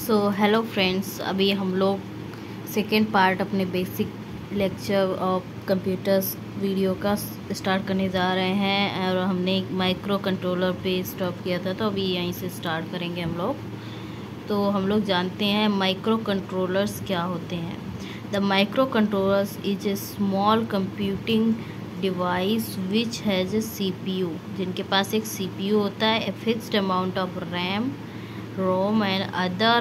So hello friends, अभी हम लोग सेकेंड पार्ट अपने basic lecture of computers video का स्टार्ट करने जा रहे हैं। और हमने माइक्रो कंट्रोलर पे स्टॉप किया था, तो अभी यहीं से स्टार्ट करेंगे हम लोग। तो हम लोग जानते हैं माइक्रो कंट्रोलर्स क्या होते हैं। The micro controllers is a small computing device which has a CPU, जिनके पास एक CPU होता है, a fixed amount of RAM, ROM and other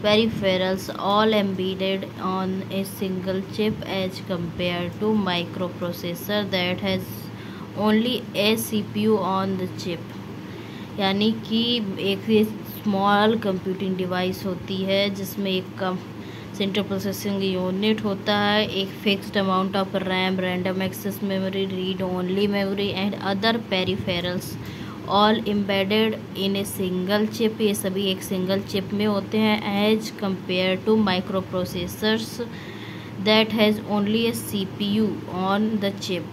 peripherals all embedded on a single chip as compared to microprocessor that has only a CPU on the chip। यानी कि एक small computing device होती है जिसमें एक कम central processing unit होता है, एक fixed amount of RAM, random access memory, read only memory and other peripherals all embedded in a single chip. ये सभी एक सिंगल चिप में होते हैं as compare to microprocessors that has only a CPU on the chip.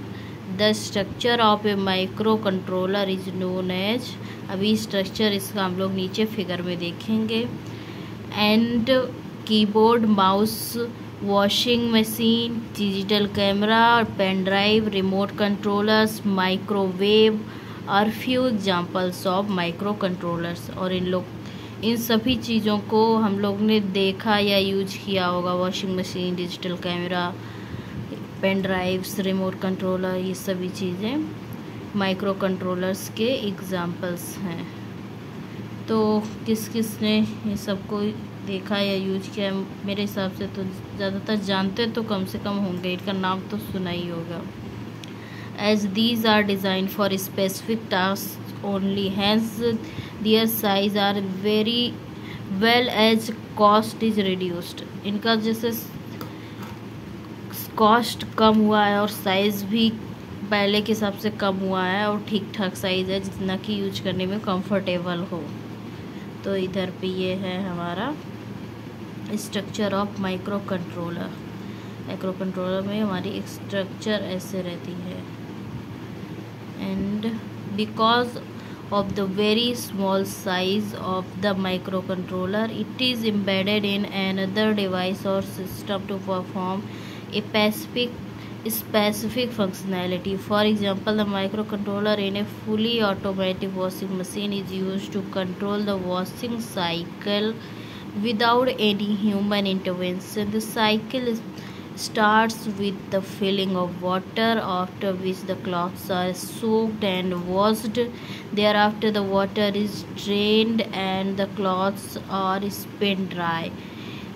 The structure of a micro controller is known as, अभी structure इसका हम लोग नीचे फिगर में देखेंगे। And keyboard, mouse, washing machine, digital camera, pen drive, remote controllers, microwave और few examples of micro controllers. और इन सभी चीज़ों को हम लोग ने देखा या यूज किया होगा। Washing machine, digital camera, pen drives, remote controller, ये सभी चीज़ें माइक्रो कंट्रोलर्स के एग्जाम्पल्स हैं। तो किस किस ने ये सबको देखा या यूज किया? मेरे हिसाब से तो ज़्यादातर जानते तो कम से कम होंगे, इनका नाम तो सुना ही होगा। As these are designed for specific tasks only, hence their size are very well as cost is reduced। इनका जैसे कॉस्ट कम हुआ है और साइज़ भी पहले के हिसाब से कम हुआ है और ठीक ठाक साइज़ है जितना कि यूज करने में कंफर्टेबल हो। तो इधर पे ये है हमारा structure of micro controller. Micro controller में हमारी एक स्ट्रक्चर ऐसे रहती है। And because of the very small size of the microcontroller, it is embedded in another device or system to perform a specific functionality. For example, the microcontroller in a fully automatic washing machine is used to control the washing cycle without any human intervention. The cycle starts with the filling of water, after which the clothes are soaked and washed. Thereafter the water is drained and the clothes are spin dry.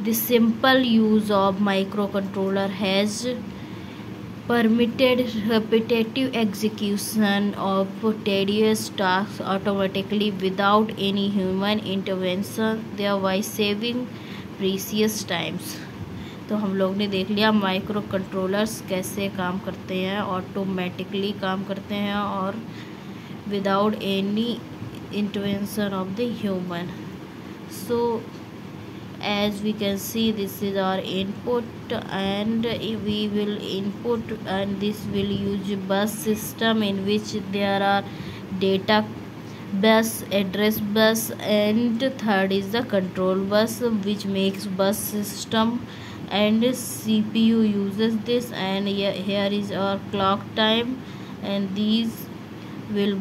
The simple use of microcontroller has permitted repetitive execution of tedious tasks automatically without any human intervention, thereby saving precious times। तो हम लोग ने देख लिया micro controllers कैसे काम करते हैं, ऑटोमेटिकली काम करते हैं और without any intervention of the human. So as we can see, this is our input and we will input and this will use bus system in which there are data bus, address bus, and third is the control bus which makes bus system, and CPU uses this, and here is our clock time, and these will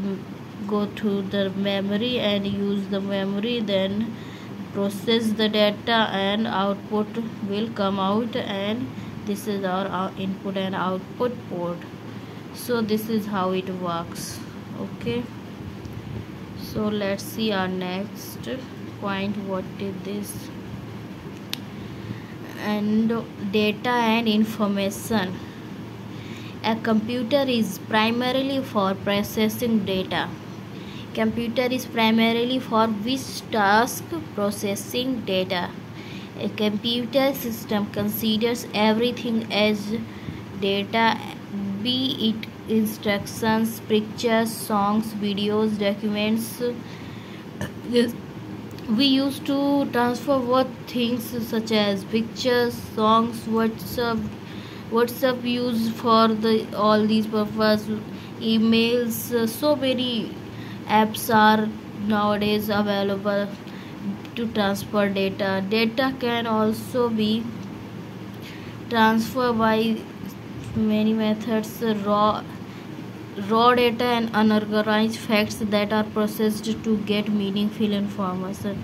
go to the memory and use the memory, then process the data and output will come out, and this is our input and output port. So this is how it works. Okay, so let's see our next point. What is this? And data and information. A computer is primarily for processing data. Computer is primarily for which task? Processing data. A computer system considers everything as data, be it instructions, pictures, songs, videos, documents. We used to transfer what things such as pictures, songs, WhatsApp used for all these purpose, emails. So many apps are nowadays available to transfer data. Data can also be transferred by many methods: raw data and unorganized facts that are processed to get meaningful information.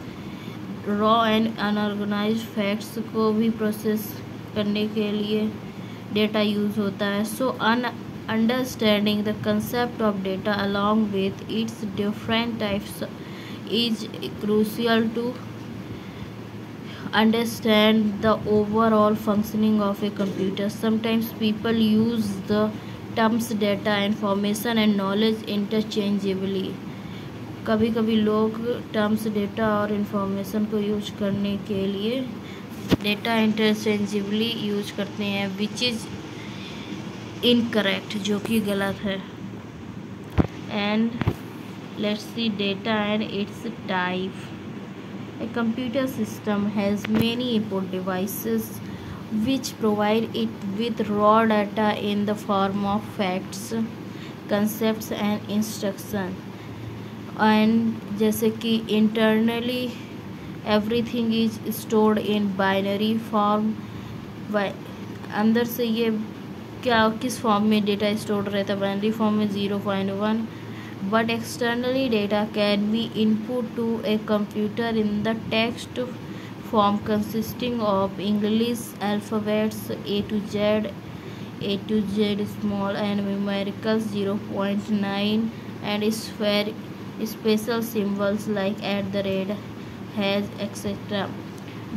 Raw and unorganised facts को भी process करने के लिए data use होता है. So understanding the concept of data along with its different types is crucial to understand the overall functioning of a computer. Sometimes people use the terms data, information and knowledge interchangeably. कभी कभी लोग terms data और information को use करने के लिए data interchangeably use करते हैं, विच इज़ इनकरेक्ट, जो कि गलत है. And let's C data and it's type. A computer system has many input devices which provide it with raw data in the form of facts, concepts and instruction. And जैसे कि internally everything is stored in binary form. अंदर से ये क्या किस form में data store रहता है? बाइनरी फॉर्म में 0.1. But externally data can be input to a computer in the text form consisting of English alphabets A to Z small and numericals 0.9 and special symbols like @ has etc.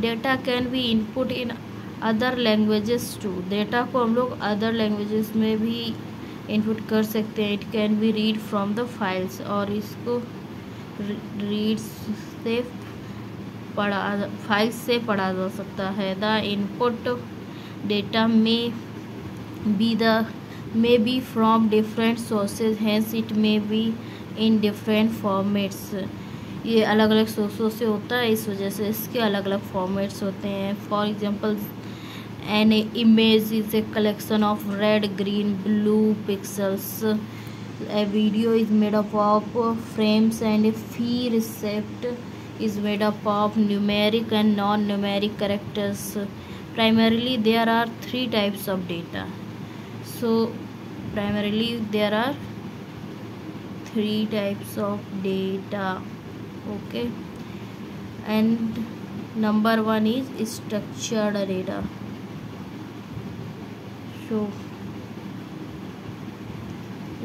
Data can be input in other languages too. Data को हम लोग other languages में भी input कर सकते हैं. It can B read from the files, और इसको रीड से फाइल्स से पढ़ा जा सकता है. The input data may be from different sources, hence it may be in different formats. ये अलग अलग सोर्सों से होता है, इस वजह से इसके अलग अलग फॉर्मेट्स होते हैं. For example, an image is a collection of red, green, blue pixels. A video is made up of frames and a free receipt is made up of numeric and non-numeric characters. Primarily there are 3 types of data. So primarily there are 3 types of data. Okay, and number 1 is structured data. तो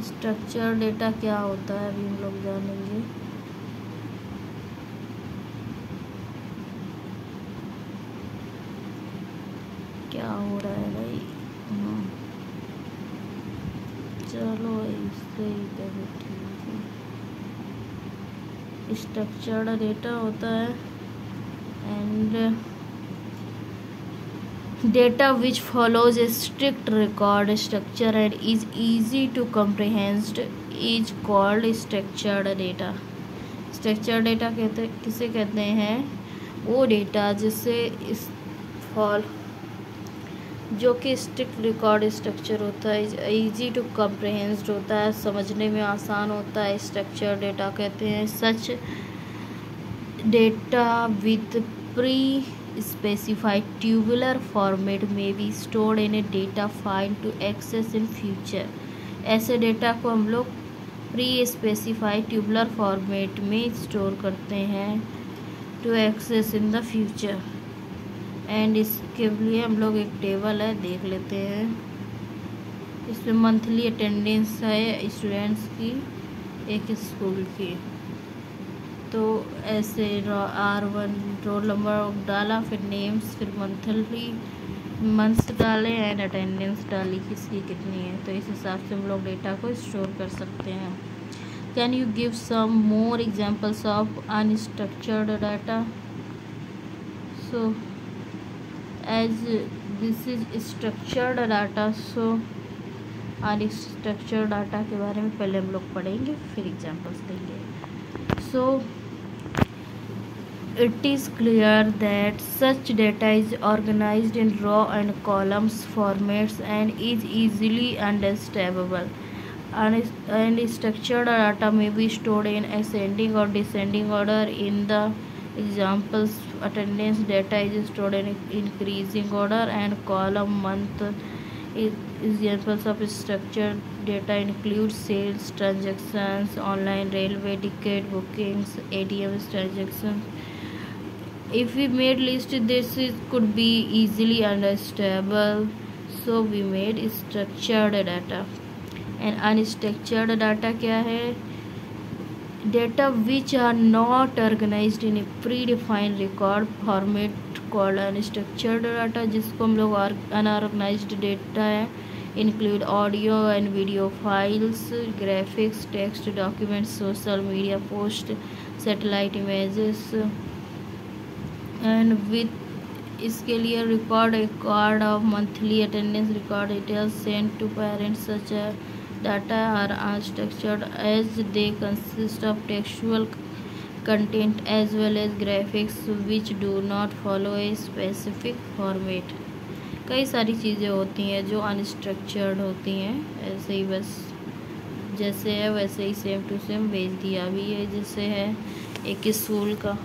structure data क्या होता है अभी हम लोग जानेंगे. क्या हो रहा है भाई? चलो इससे इधर ठीक है. स्ट्रक्चर्ड डेटा होता है and data which follows a strict record structure and is easy to comprehend is called structured data. structured data किसे कहते हैं? वो डेटा जिसे जो कि स्ट्रिक्ट रिकॉर्ड स्ट्रक्चर होता है, इजी टू कम्प्रहेंस्ड होता है, समझने में आसान होता है, स्ट्रक्चर डेटा कहते हैं. Such data with pre specified tubular format may be stored in a data file to access in future. ऐसे डेटा को हम लोग प्री स्पेसिफाइड ट्यूबुलर फॉर्मेट में स्टोर करते हैं to access in the future. And इसके लिए हम लोग एक टेबल है देख लेते हैं. इसमें मंथली अटेंडेंस है स्टूडेंट्स की एक स्कूल की. तो ऐसे R1 रोल नंबर डाला, फिर नेम्स, फिर मंथ्स डाले एंड अटेंडेंस डाली किसकी कितनी है. तो इस हिसाब से हम लोग डेटा को स्टोर कर सकते हैं. Can you give some more examples of unstructured data? So as this is structured data, so unstructured data के बारे में पहले हम लोग पढ़ेंगे, फिर एग्जांपल्स देंगे. So it is clear that such data is organized in row and columns formats and is easily understandable. And structured data may be stored in ascending or descending order in the Examples: attendance data is stored in increasing order and column month. Examples of structured data include sales transactions, online railway ticket bookings, ATM transactions. If we made list, this could be easily understandable, so we made structured data. And unstructured data क्या है? Data which are not organized in a predefined record format called unstructured data, जिसको हम लोग unorganized data है, include audio and video files, graphics, text, documents, social media post, satellite images. And with इसके लिए record of monthly attendance record details sent to parents. Such data are unstructured as they consist of textual content as well as graphics which do not follow a specific format. कई सारी चीज़ें होती हैं जो unstructured होती हैं, ऐसे ही बस जैसे है वैसे ही सेम टू सेम भेज दिया भी है। जैसे है एक स्कूल का,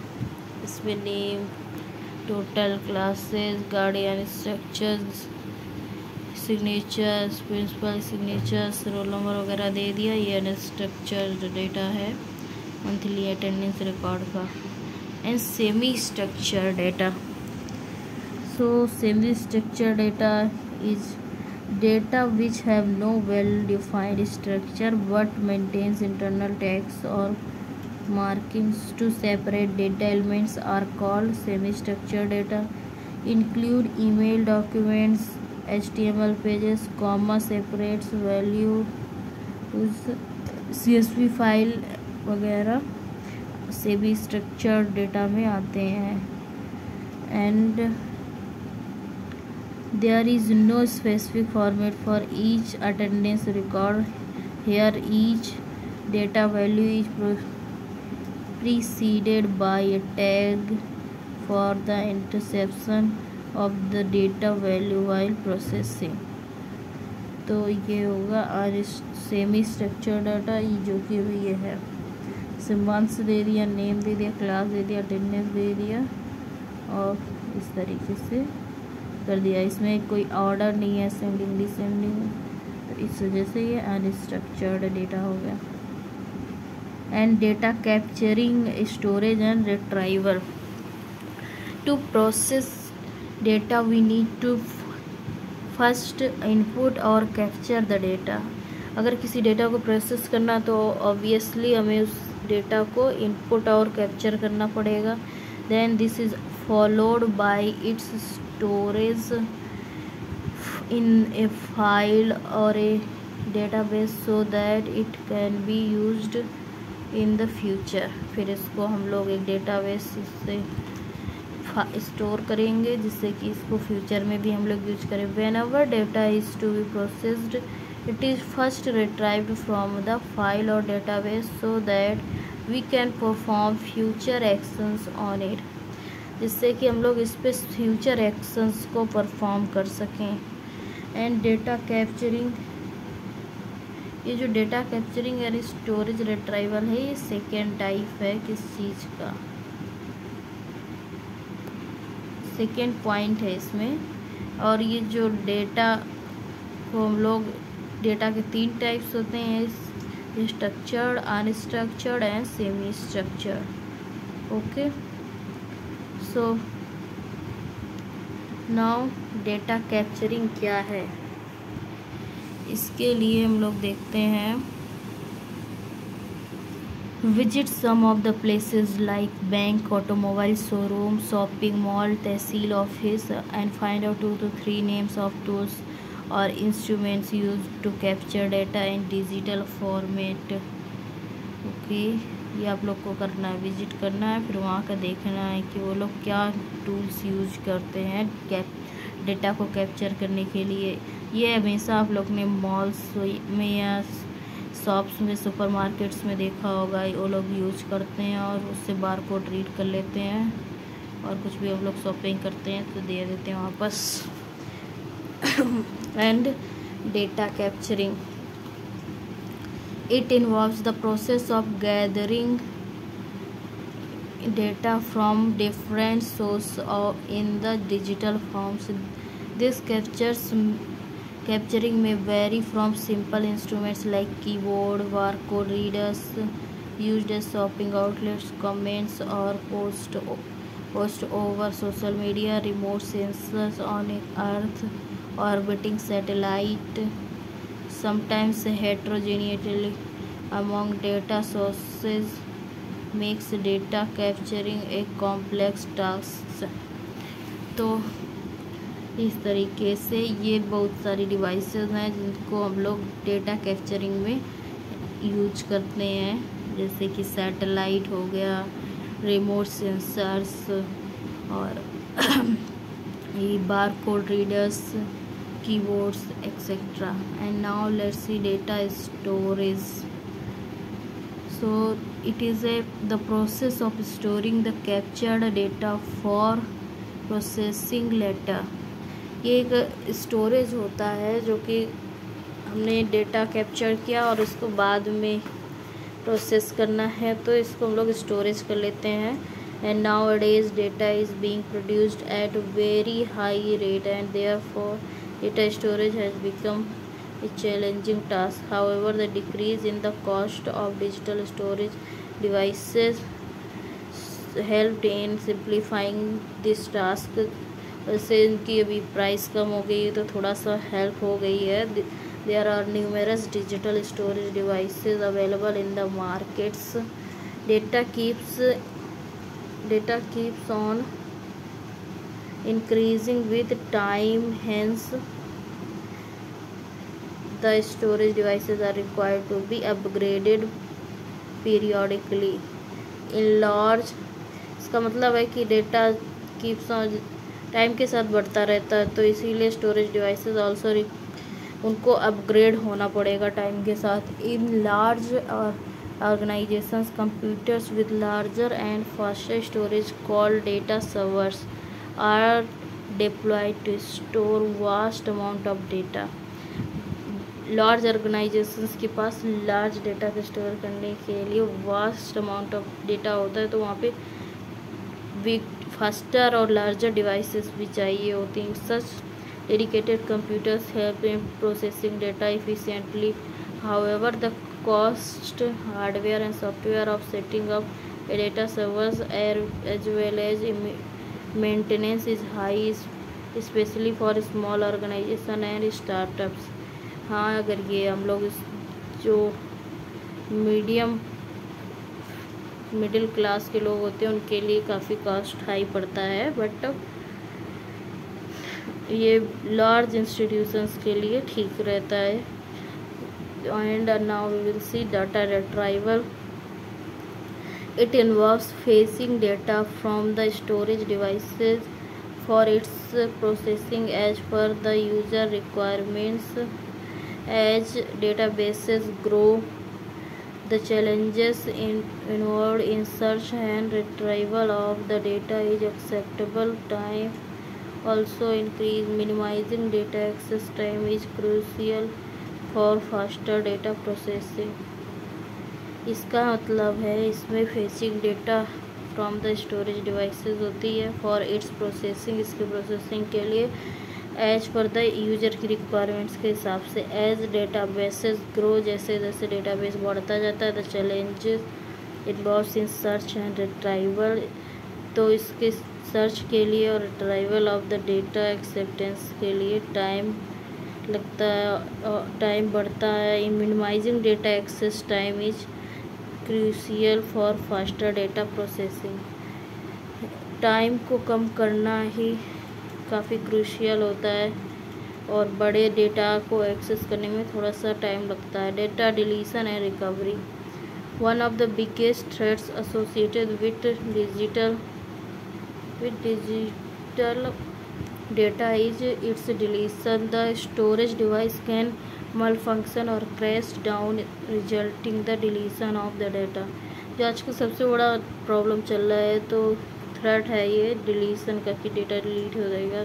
इसमें name, total classes, guardian structures, signatures, principal signatures, roll number वगैरह दे दिया। ये अनस्ट्रक्चर्ड डेटा है मंथली अटेंडेंस रिकॉर्ड का। And semi structured data, so semi structured data is data which have no well defined structure but maintains internal tags or markings to separate data elements are called semi structured data. Include email documents, HTML pages, comma separates, value, CSV file वगैरह semi structured data में आते हैं। And there is no specific format for each attendance record. Here each data value is preceded by a tag for the interception of the data value while processing. तो ये होगा semi structured data, जो कि ये है सिम्बॉन्स दे दिया, name दे दिया, class दे दिया, अटेंडेंस दे दिया और इस तरीके से कर दिया। इसमें कोई ऑर्डर नहीं है, असेंडिंग डिसेंडिंग, तो इस वजह से ये अनस्ट्रक्चर्ड डेटा हो गया। And data capturing, storage and retrieval. To process data we need to first input और कैप्चर द डेटा। अगर किसी डेटा को प्रोसेस करना तो ऑब्वियसली हमें उस डेटा को इनपुट और कैप्चर करना पड़ेगा। Then this is followed by its storage in a file or a database so that it can be used in the future. फिर इसको हम लोग एक डेटाबेस से स्टोर करेंगे जिससे कि इसको फ्यूचर में भी हम लोग यूज करें। whenever data is to be processed, it is first retrieved from the file or database so that we can perform future actions on it, जिससे कि हम लोग इस पर फ्यूचर एक्शंस को परफॉर्म कर सकें। एंड डेटा कैप्चरिंग, ये जो डेटा कैप्चरिंग यानी स्टोरेज रिट्राइवल है, ये सेकेंड टाइप है किस चीज़ का, सेकेंड पॉइंट है इसमें। और ये जो डेटा को हम लोग, डेटा के 3 टाइप्स होते हैं, structured, unstructured and semi structured. Okay, so now data capturing क्या है, इसके लिए हम लोग देखते हैं। Visit some of the places like bank, automobile showroom, shopping mall, tehsil office and find out 2 to 3 names of tools और instruments use to capture data in digital format. Okay, ये आप लोग को करना है, विजिट करना है, फिर वहाँ का देखना है कि वो लोग क्या टूल्स यूज करते हैं डेटा को कैप्चर करने के लिए। ये हमेशा आप लोग ने मॉल्स में या शॉप्स में, सुपरमार्केट्स में देखा होगा, वो लोग यूज करते हैं और उससे बारकोड रीड कर लेते हैं और कुछ भी हम लोग शॉपिंग करते हैं तो दे देते हैं वापस। And data capturing, it involves the process of gathering data from different sources or in the digital forms. This capturing may vary from simple instruments like keyboard, barcode readers used as shopping outlets, comments or post over social media, remote sensors on Earth, orbiting satellite, sometimes heterogeneity among data sources makes data capturing a complex task. तो इस तरीके से ये बहुत सारी devices हैं जिनको हम लोग डेटा कैप्चरिंग में यूज करते हैं, जैसे कि सैटेलाइट हो गया, रिमोट सेंसर्स और ये barcode readers, keyboards etcetera. And now let's see data storage. So it is the process of storing the captured data for processing later. ये एक स्टोरेज होता है जो कि हमने डेटा कैप्चर किया और उसको बाद में प्रोसेस करना है, तो इसको हम लोग स्टोरेज कर लेते हैं. And now days data is being produced at very high rate and therefore data storage has become a challenging task. However, the decrease in the cost of digital storage devices helped in simplifying this task. वैसे इनकी अभी price कम हो गई है तो थोड़ा सा help हो गई है. There are numerous digital storage devices available in the markets. Data keeps on increasing with time, hence the storage devices are required to be upgraded periodically. In large, इसका मतलब है कि डेटा कीप्स ऑन टाइम के साथ बढ़ता रहता है, तो इसीलिए स्टोरेज डिवाइसेस ऑल्सो उनको अपग्रेड होना पड़ेगा टाइम के साथ. In large organisations computers with larger and faster storage called data servers are deployed to store vast amount of data. Large organisations के पास लार्ज डेटा को स्टोर करने के लिए वास्ट अमाउंट ऑफ डेटा होता है, तो वहाँ पे बिग फास्टर और लार्जर डिवाइसेस भी चाहिए होती हैं. Such dedicated computers help in processing data efficiently. However the cost, hardware and software of setting up a data servers as well as maintenance is high, especially for small organization and startups. हाँ, अगर ये हम लोग जो middle class के लोग होते हैं उनके लिए काफ़ी कॉस्ट हाई पड़ता है, बट ये लार्ज इंस्टीट्यूशंस के लिए ठीक रहता है. And now we will see data retrieval. It involves fetching data from the storage devices for its processing as per the user requirements. As databases grow, the challenges involved in search and retrieval of the data is acceptable. Time also increase. Minimizing data access time is crucial for faster data processing. इसका मतलब है इसमें fetching data from the storage devices होती है for its processing, इसके processing के लिए as per the user की रिक्वायरमेंट्स के हिसाब से. एज डेटाबेसेस ग्रो, जैसे जैसे डेटाबेस बढ़ता जाता है, the challenges involves in search and retrieval, तो इसके सर्च के लिए और retrieval of the data acceptance के लिए टाइम लगता है, टाइम बढ़ता है. In minimizing data access time is crucial for faster data processing. Time को कम करना ही काफ़ी क्रूशियल होता है और बड़े डेटा को एक्सेस करने में थोड़ा सा टाइम लगता है. Data deletion and recovery. One of the biggest threats associated with digital data is it's deletion. The storage device can malfunction or crash down resulting the deletion of the data. जो आज का सबसे बड़ा problem चल रहा है, तो threat है ये डिलीशन का कि डेटा डिलीट हो जाएगा.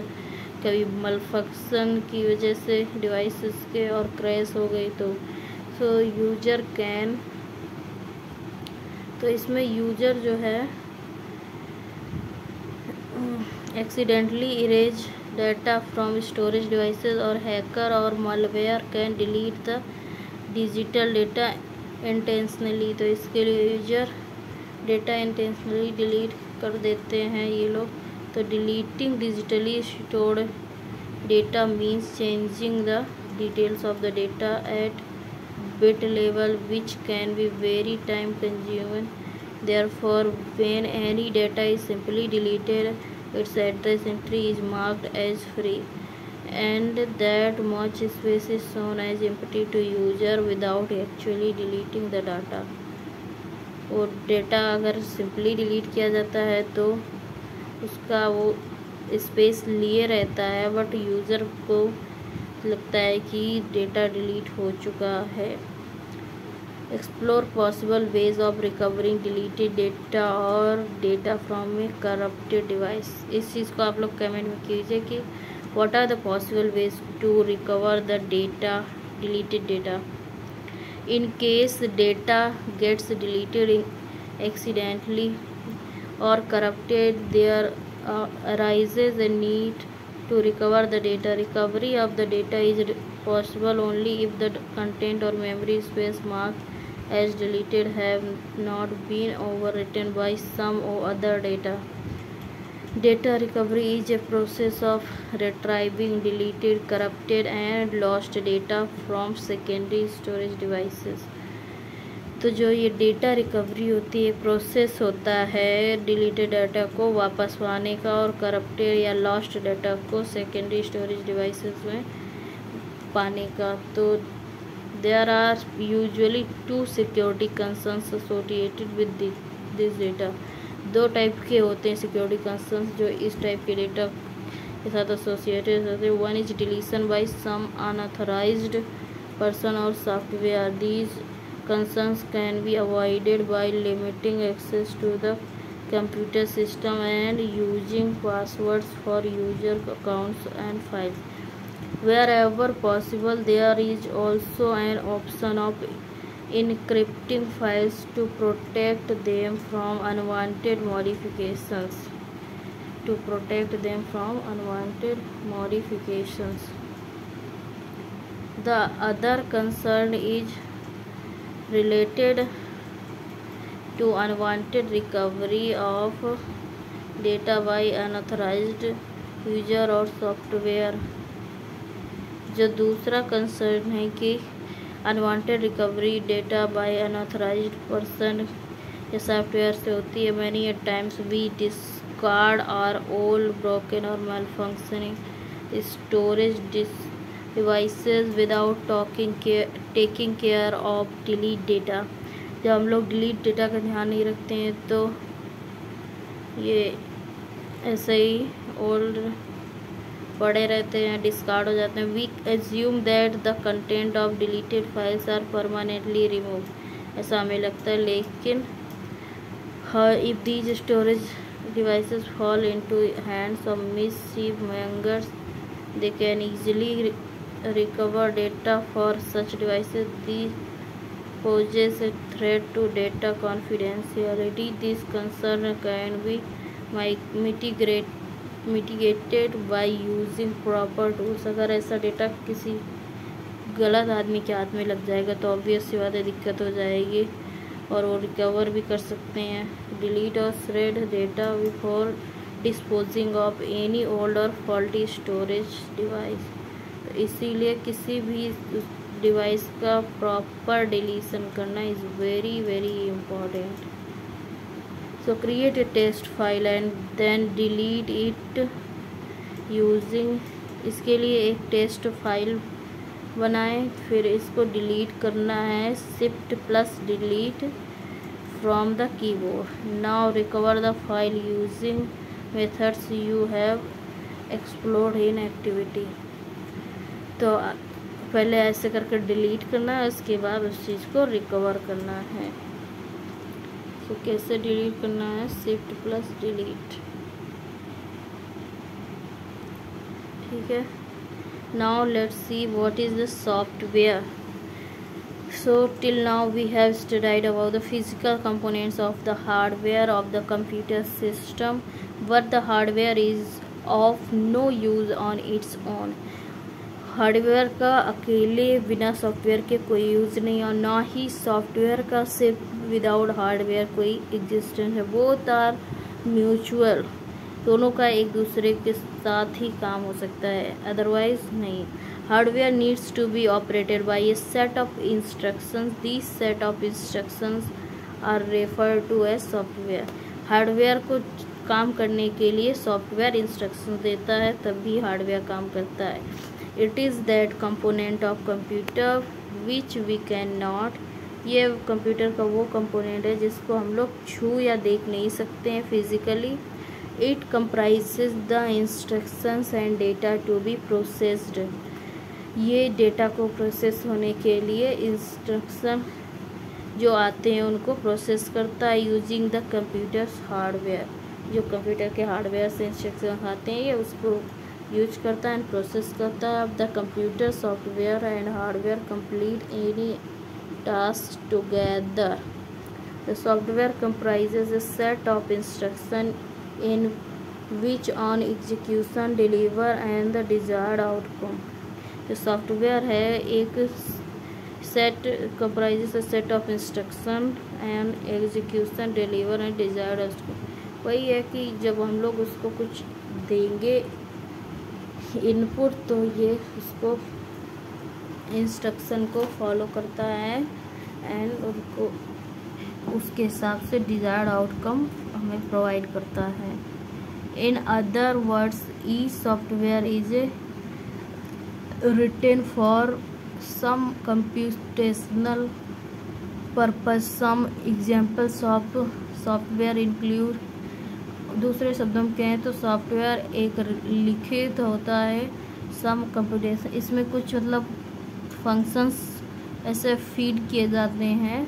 कभी malfunction की वजह से डिवाइसेस के और क्रैश हो गई तो यूजर कैन, तो इसमें यूजर जो है accidentally erase data from storage devices, or hacker or malware can delete the digital data intentionally। तो इसके लिए यूजर डेटा इंटेंशनली डिलीट कर देते हैं ये लोग। तो deleting digitally stored data means changing the details of the data eight bit level, which can be very time consuming। Therefore, when any data is simply deleted, its address entry is marked as free, and that much space is shown as empty to user without actually deleting the data। और data अगर simply delete किया जाता है तो उसका वो space लिए रहता है, बट यूज़र को लगता है कि डेटा डिलीट हो चुका है। Explore possible ways of recovering deleted data और data from a corrupted device. इस चीज़ को आप लोग कमेंट में कीजिए कि what are the possible ways to recover the data deleted data. In case data gets deleted accidentally or corrupted, there arises a need to recover the data। Recovery of the data is possible only if the content or memory space marked as deleted have not been overwritten by some other data। Data recovery is a process of retrieving deleted, corrupted and lost data from secondary storage devices। तो जो ये data recovery होती है, process होता है deleted data को वापस पाने का और करप्टेड या लॉस्ट डाटा को सेकेंडरी स्टोरेज डिवाइसेस में पाने का। तो there are usually 2 security concerns associated with this data. 2 type के होते हैं सिक्योरिटी कंसर्न्स जो इस टाइप के डेटा के साथ एसोसिएटेड होते हैं। One is deletion by some unauthorized person और software. These concerns can be avoided by limiting access to the computer system and using passwords for user accounts and files। Wherever possible, there is also an option of encrypting files to protect them from unwanted modifications। The other concern is related to unwanted recovery of data by unauthorized user और software. जो दूसरा concern है कि unwanted recovery data by unauthorised person या software से होती है। Many a times we discard or old broken और malfunctioning storage devices without taking care of delete data. जब हम लोग डिलीट डेटा का ध्यान नहीं रखते हैं तो ये ऐसे ही ओल्ड पड़े रहते हैं, डिस्कार्ड हो जाते हैं। We assume that the content of deleted files are permanently remove. ऐसा हमें लगता है, लेकिन if these storage devices fall into hands of mischievous they can easily recover data for such devices। These poses a threat to data confidentiality। This concern can be mitigated by using proper tools। अगर ऐसा data किसी गलत आदमी के हाथ में लग जाएगा तो ऑब्वियस सी बात है दिक्कत हो जाएगी, और वो रिकवर भी कर सकते हैं। डिलीट और shred data before disposing of any old और फॉल्टी स्टोरेज डिवाइस। तो इसीलिए किसी भी डिवाइस का प्रॉपर डिलीशन करना is very very important. So create a test file and then delete it using. इसके लिए एक टेस्ट फाइल बनाएं, फिर इसको डिलीट करना है Shift+Delete from the keyboard. Now recover the file using methods you have explored in activity. तो पहले ऐसे करके डिलीट करना है, उसके बाद उस चीज़ को रिकवर करना है। तो कैसे डिलीट करना है? Shift+Delete। ठीक है। Now let's see what is the software. So till now we have studied about the physical components of the hardware of the computer system, but the hardware is of no use on its own. Hardware का अकेले बिना software के कोई use नहीं और ना ही software का सिर्फ विदाउट हार्डवेयर कोई एग्जिस्टेंस है। बोथ आर म्यूचुअल, दोनों का एक दूसरे के साथ ही काम हो सकता है, अदरवाइज नहीं। Hardware needs to be operated by a set of instructions, this set of instructions are refer to as software. Hardware को काम करने के लिए सॉफ्टवेयर इंस्ट्रक्शन देता है, तब भी हार्डवेयर काम करता है। It is that component of computer which we can not, ये कंप्यूटर का वो कंपोनेंट है जिसको हम लोग छू या देख नहीं सकते हैं physically. It comprises the instructions and data to be processed, ये डेटा को प्रोसेस होने के लिए इंस्ट्रक्शन जो आते हैं उनको प्रोसेस करता है यूजिंग द कंप्यूटर्स हार्डवेयर। जो कंप्यूटर के हार्डवेयर से इंस्ट्रक्शन आते हैं ये उसको यूज करता है एंड प्रोसेस करता है। The computer software and hardware complete any task together. The software comprises a set of instruction in which on execution deliver and the desired outcome। जो सॉफ्टवेयर है एक set comprises a set of instruction and execution deliver and desired outcome। वही है कि जब हम लोग उसको कुछ देंगे इनपुट तो ये उसको इंस्ट्रक्शन को फॉलो करता है एंड उनको उसके हिसाब से डिज़ायर्ड आउटकम हमें प्रोवाइड करता है। In other words each software is written for some computational purpose. Some examples of software include, दूसरे शब्दों में कहें तो सॉफ्टवेयर एक लिखित होता है, सम कंप्यूटेशन इसमें कुछ मतलब फंक्शंस ऐसे फीड किए जाते हैं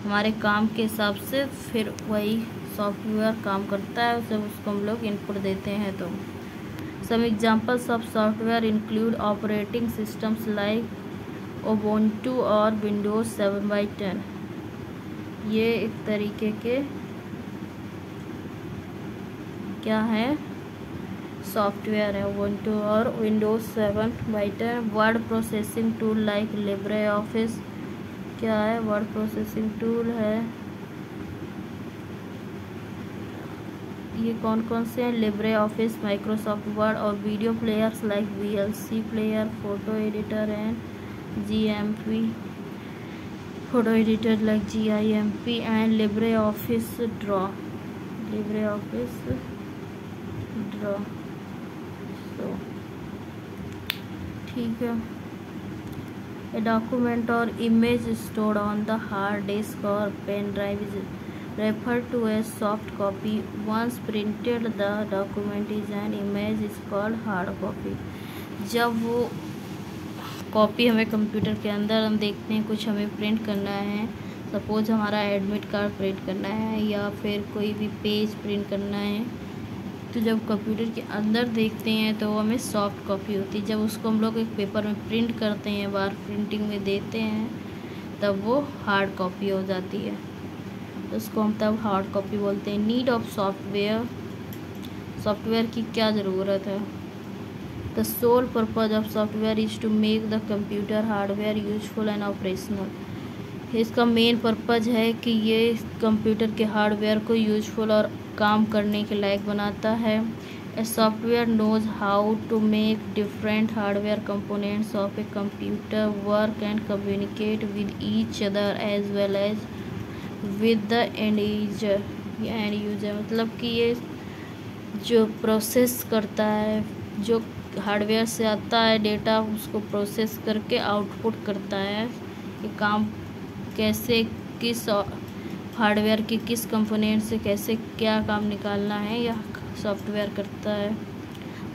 हमारे काम के हिसाब से, फिर वही सॉफ्टवेयर काम करता है जब उसको हम लोग इनपुट देते हैं। तो some examples of software include operating systems like Ubuntu और विंडोज 7/10। ये एक तरीके के क्या है सॉफ्टवेयर है उबुंटू और Windows 7/10। Word processing tool like Libre office, क्या है वर्ड प्रोसेसिंग टूल है, ये कौन कौन से हैं, लिब्रे ऑफिस, माइक्रोसॉफ्ट वर्ड और video players like VLC player, photo editor and GIMP, photo editor like GIMP and LibreOffice Draw, LibreOffice Draw. तो ठीक है। ए डॉक्यूमेंट और image stored on the hard disk और pen drive is referred to as soft copy. Once printed, the document is an image is called hard copy। जब वो copy हमें computer के अंदर हम देखते हैं कुछ हमें प्रिंट करना है, सपोज हमारा एडमिट कार्ड प्रिंट करना है या फिर कोई भी पेज प्रिंट करना है, तो जब कंप्यूटर के अंदर देखते हैं तो वो हमें सॉफ्ट कॉपी होती है। जब उसको हम लोग एक पेपर में प्रिंट करते हैं, बार प्रिंटिंग में देते हैं, तब वो हार्ड कॉपी हो जाती है, उसको हम तब हार्ड कॉपी बोलते हैं। नीड ऑफ सॉफ्टवेयर, सॉफ्टवेयर की क्या ज़रूरत है। The sole purpose of software is to make the computer hardware useful and operational. इसका मेन पर्पज है कि ये कंप्यूटर के हार्डवेयर को यूजफुल और काम करने के लायक बनाता है। A software knows how to make different hardware components of a computer work and communicate with each other as well as with the end user. मतलब कि ये जो प्रोसेस करता है, जो हार्डवेयर से आता है डेटा, उसको प्रोसेस करके आउटपुट करता है। ये काम कैसे, किस हार्डवेयर के किस कंपोनेंट से कैसे क्या काम निकालना है, यह सॉफ्टवेयर करता है।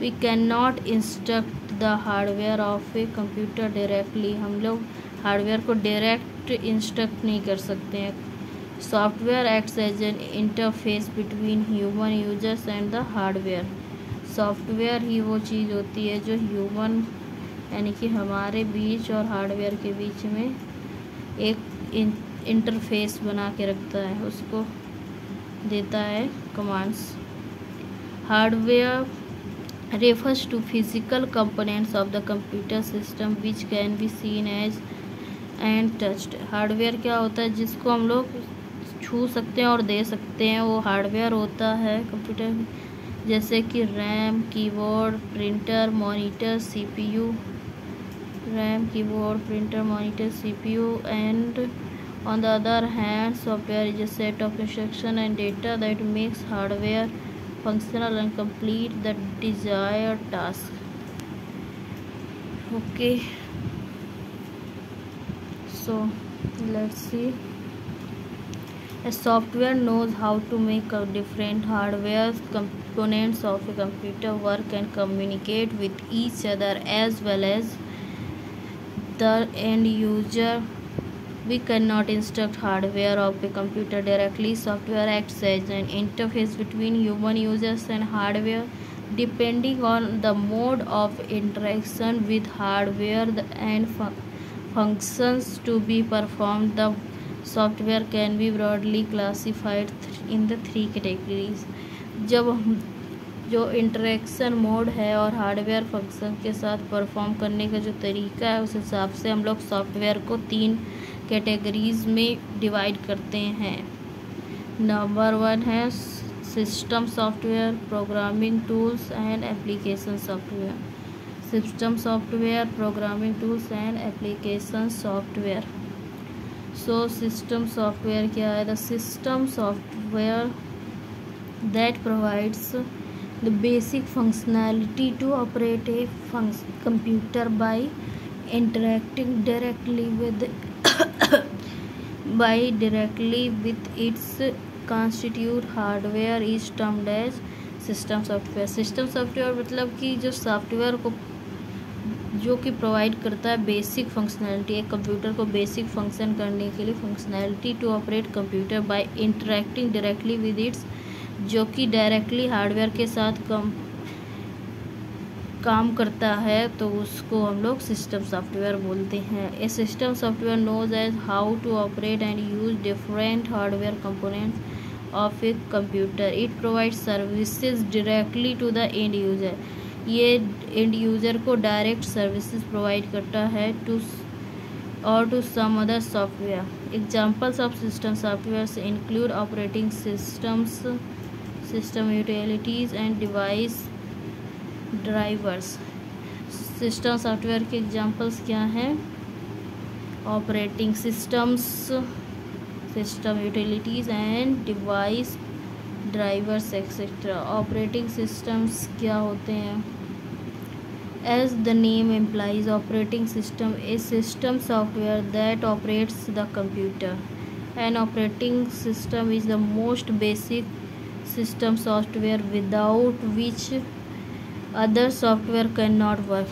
We can not instruct the hardware of a computer directly, हम लोग हार्डवेयर को डायरेक्ट इंस्ट्रक्ट नहीं कर सकते हैं। Software acts as an interface between human users and the hardware. Software ही वो चीज़ होती है जो ह्यूमन यानी कि हमारे बीच और हार्डवेयर के बीच में एक इंटरफेस बना के रखता है, उसको देता है commands. Hardware refers to physical components of the computer system which can be seen as and touched। Hardware क्या होता है, जिसको हम लोग छू सकते हैं और दे सकते हैं, वो हार्डवेयर होता है कंप्यूटर में, जैसे कि RAM, keyboard, printer, monitor, CPU. RAM, keyboard, printer, monitor, CPU. And on the other hand, software is a set of instructions and data that makes hardware functional and complete the desired task। Okay, so let's see। A software knows how to make a different hardware components of a computer work and communicate with each other as well as the end user। We cannot instruct hardware of a computer directly. Software acts as an interface between human users and hardware. Depending on the mode of interaction with hardware and functions to be performed, the software can be broadly classified in the 3 categories। जब हम जो interaction mode है और hardware function के साथ perform करने का जो तरीका है, उस हिसाब से हम लोग सॉफ्टवेयर को 3 कैटेगरीज में डिवाइड करते हैं। नंबर 1 है system software, programming tools and application software. System software, programming tools and application software. So system software क्या है? The system software that provides the basic functionality to operate a computer by interacting directly with its constituent hardware is termed as system software। System software मतलब कि जो software को जो कि provide करता है बेसिक फंक्शनैलिटी, एक कंप्यूटर को बेसिक फंक्शन करने के लिए functionality to operate computer by interacting directly with its, जो कि डायरेक्टली हार्डवेयर के साथ काम करता है, तो उसको हम लोग सिस्टम सॉफ्टवेयर बोलते हैं। A system software knows as how to operate and use different hardware components of a computer. It provide services directly to the end user. ये एंड यूज़र को डायरेक्ट सर्विसेज प्रोवाइड करता है to some other software. Examples of system software include operating systems, system utilities and device drivers. System software के examples क्या हैं? Operating systems, system utilities and device drivers etcetera. Operating systems क्या होते हैं? As the name implies, operating system a system software that operates the computer. An operating system is the most basic system software without which other software can not work.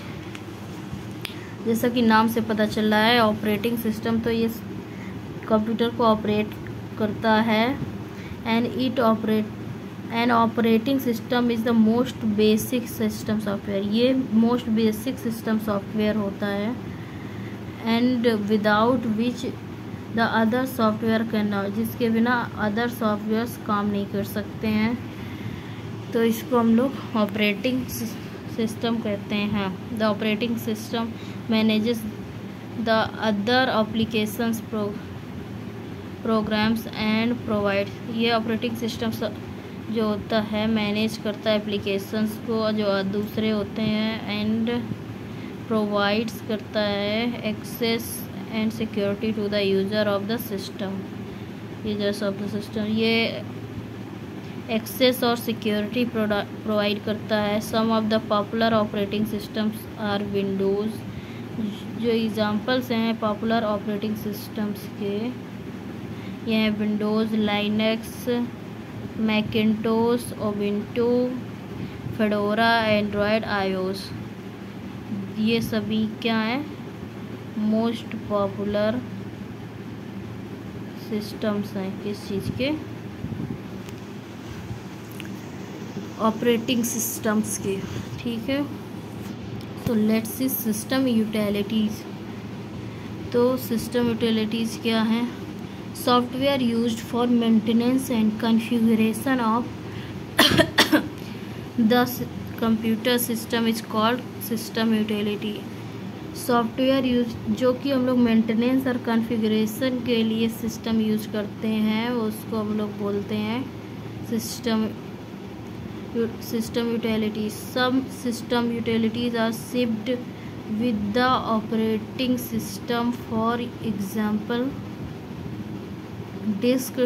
जैसा कि नाम से पता चल रहा है, ऑपरेटिंग सिस्टम तो ये कंप्यूटर को ऑपरेट करता है। N operating system is the most basic system software, ये मोस्ट बेसिक सिस्टम सॉफ्टवेयर होता है। And without which the other software can not, जिसके बिना अदर सॉफ्टवेयर्स काम नहीं कर सकते हैं, तो इसको हम लोग ऑपरेटिंग सिस्टम कहते हैं। The operating system manages the other applications programs and provide. ये ऑपरेटिंग सिस्टम जो होता है मैनेज करता है एप्लीकेशंस को जो दूसरे होते हैं, एंड प्रोवाइड्स करता है access and security to the user of the system. Users of the system ये एक्सेस और सिक्योरिटी प्रोवाइड करता है। Some of the popular operating systems are Windows. जो एग्जांपल्स हैं पॉपुलर ऑपरेटिंग सिस्टम्स के, ये हैं Windows, Linux, Macintosh, Ubuntu, Fedora, Android, iOS. ये सभी क्या हैं? मोस्ट पॉपुलर सिस्टम्स हैं किस चीज़ के? ऑपरेटिंग सिस्टम्स के। ठीक है, तो लेट्स सी सिस्टम यूटिलिटीज़। तो सिस्टम यूटिलिटीज़ क्या हैं? Software used for maintenance and configuration of the computer system is called system utility. Software use जो कि हम लोग मेंटेनेंस और कॉन्फ़िगरेशन के लिए सिस्टम यूज करते हैं उसको हम लोग बोलते हैं system utilities. Some system utilities are shipped with the operating system, for example disk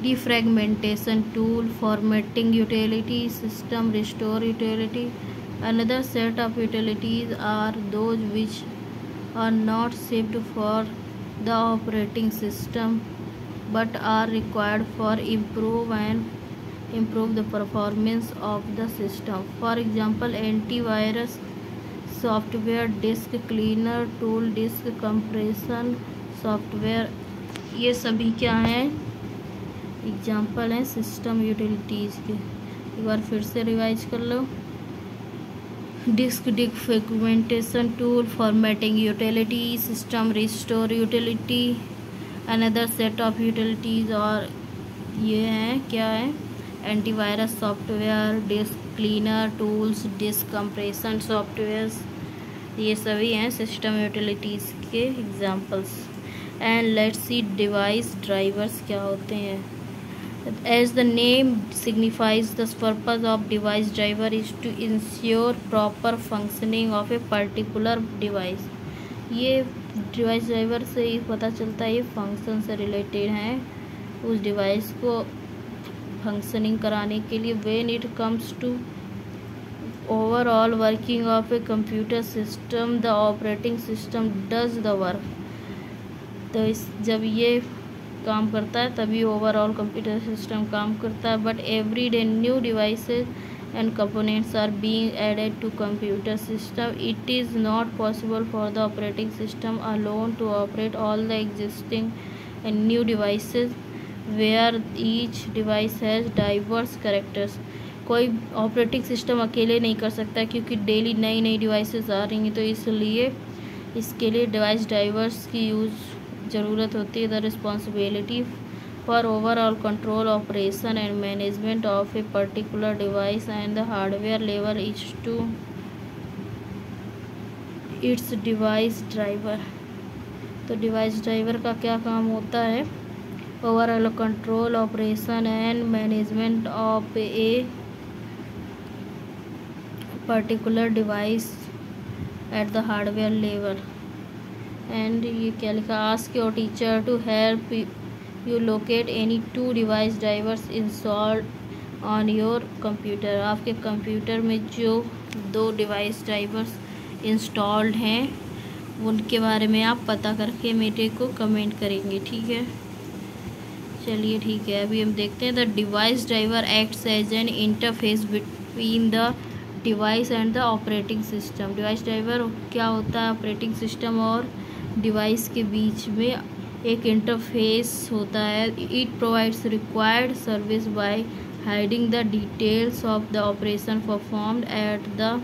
defragmentation tool, formatting utility, system restore utility. Another set of utilities are those which are not shipped for the operating system but are required for improve the performance of the system. For example, antivirus software, disk cleaner tool, disk compression software, ये सभी क्या हैं? Example हैं system utilities के। एक बार फिर से revise कर लो। Disk defragmentation tool, formatting utility, system restore utility. Another set of utilities और ये हैं क्या है? Antivirus software, disk cleaner tools, disk compression softwares, ये सभी हैं सिस्टम यूटिलिटीज़ के examples. And let's see device drivers क्या होते हैं। As the name signifies the purpose of device driver is to ensure proper functioning of a particular device. ये device driver से ही पता चलता है ये फंक्शन से रिलेटेड हैं उस डिवाइस को फंक्शनिंग कराने के लिए। When it comes to overall working of a computer system the operating system does the work. तो जब ये काम करता है तभी ओवरऑल कंप्यूटर सिस्टम काम करता है। But every day new devices and components are being added to computer system. It is not possible for the operating system alone to operate all the existing and new devices where each device has diverse characters. कोई operating system अकेले नहीं कर सकता क्योंकि daily नई नई devices आ रही हैं, तो इसलिए इसके लिए डिवाइस ड्राइवर्स की ज़रूरत होती है। The responsibility for overall control operation and management of a particular device and the hardware level is to its device driver. तो डिवाइस ड्राइवर का क्या काम होता है? Overall control operation and management of a particular device at the hardware level। and ये क्या लिखा? ask your teacher to help you locate any two device drivers installed on your computer। आपके computer में जो दो डिवाइस ड्राइवर्स इंस्टॉल्ड हैं उनके बारे में आप पता करके मेरे को कमेंट करेंगे, ठीक है? चलिए ठीक है, अभी हम देखते हैं। The device driver acts as an interface between the device and the operating system. Device driver क्या होता है? ऑपरेटिंग सिस्टम और डिवाइस के बीच में एक इंटरफेस होता है। It provides required service by hiding the details of the operation performed at the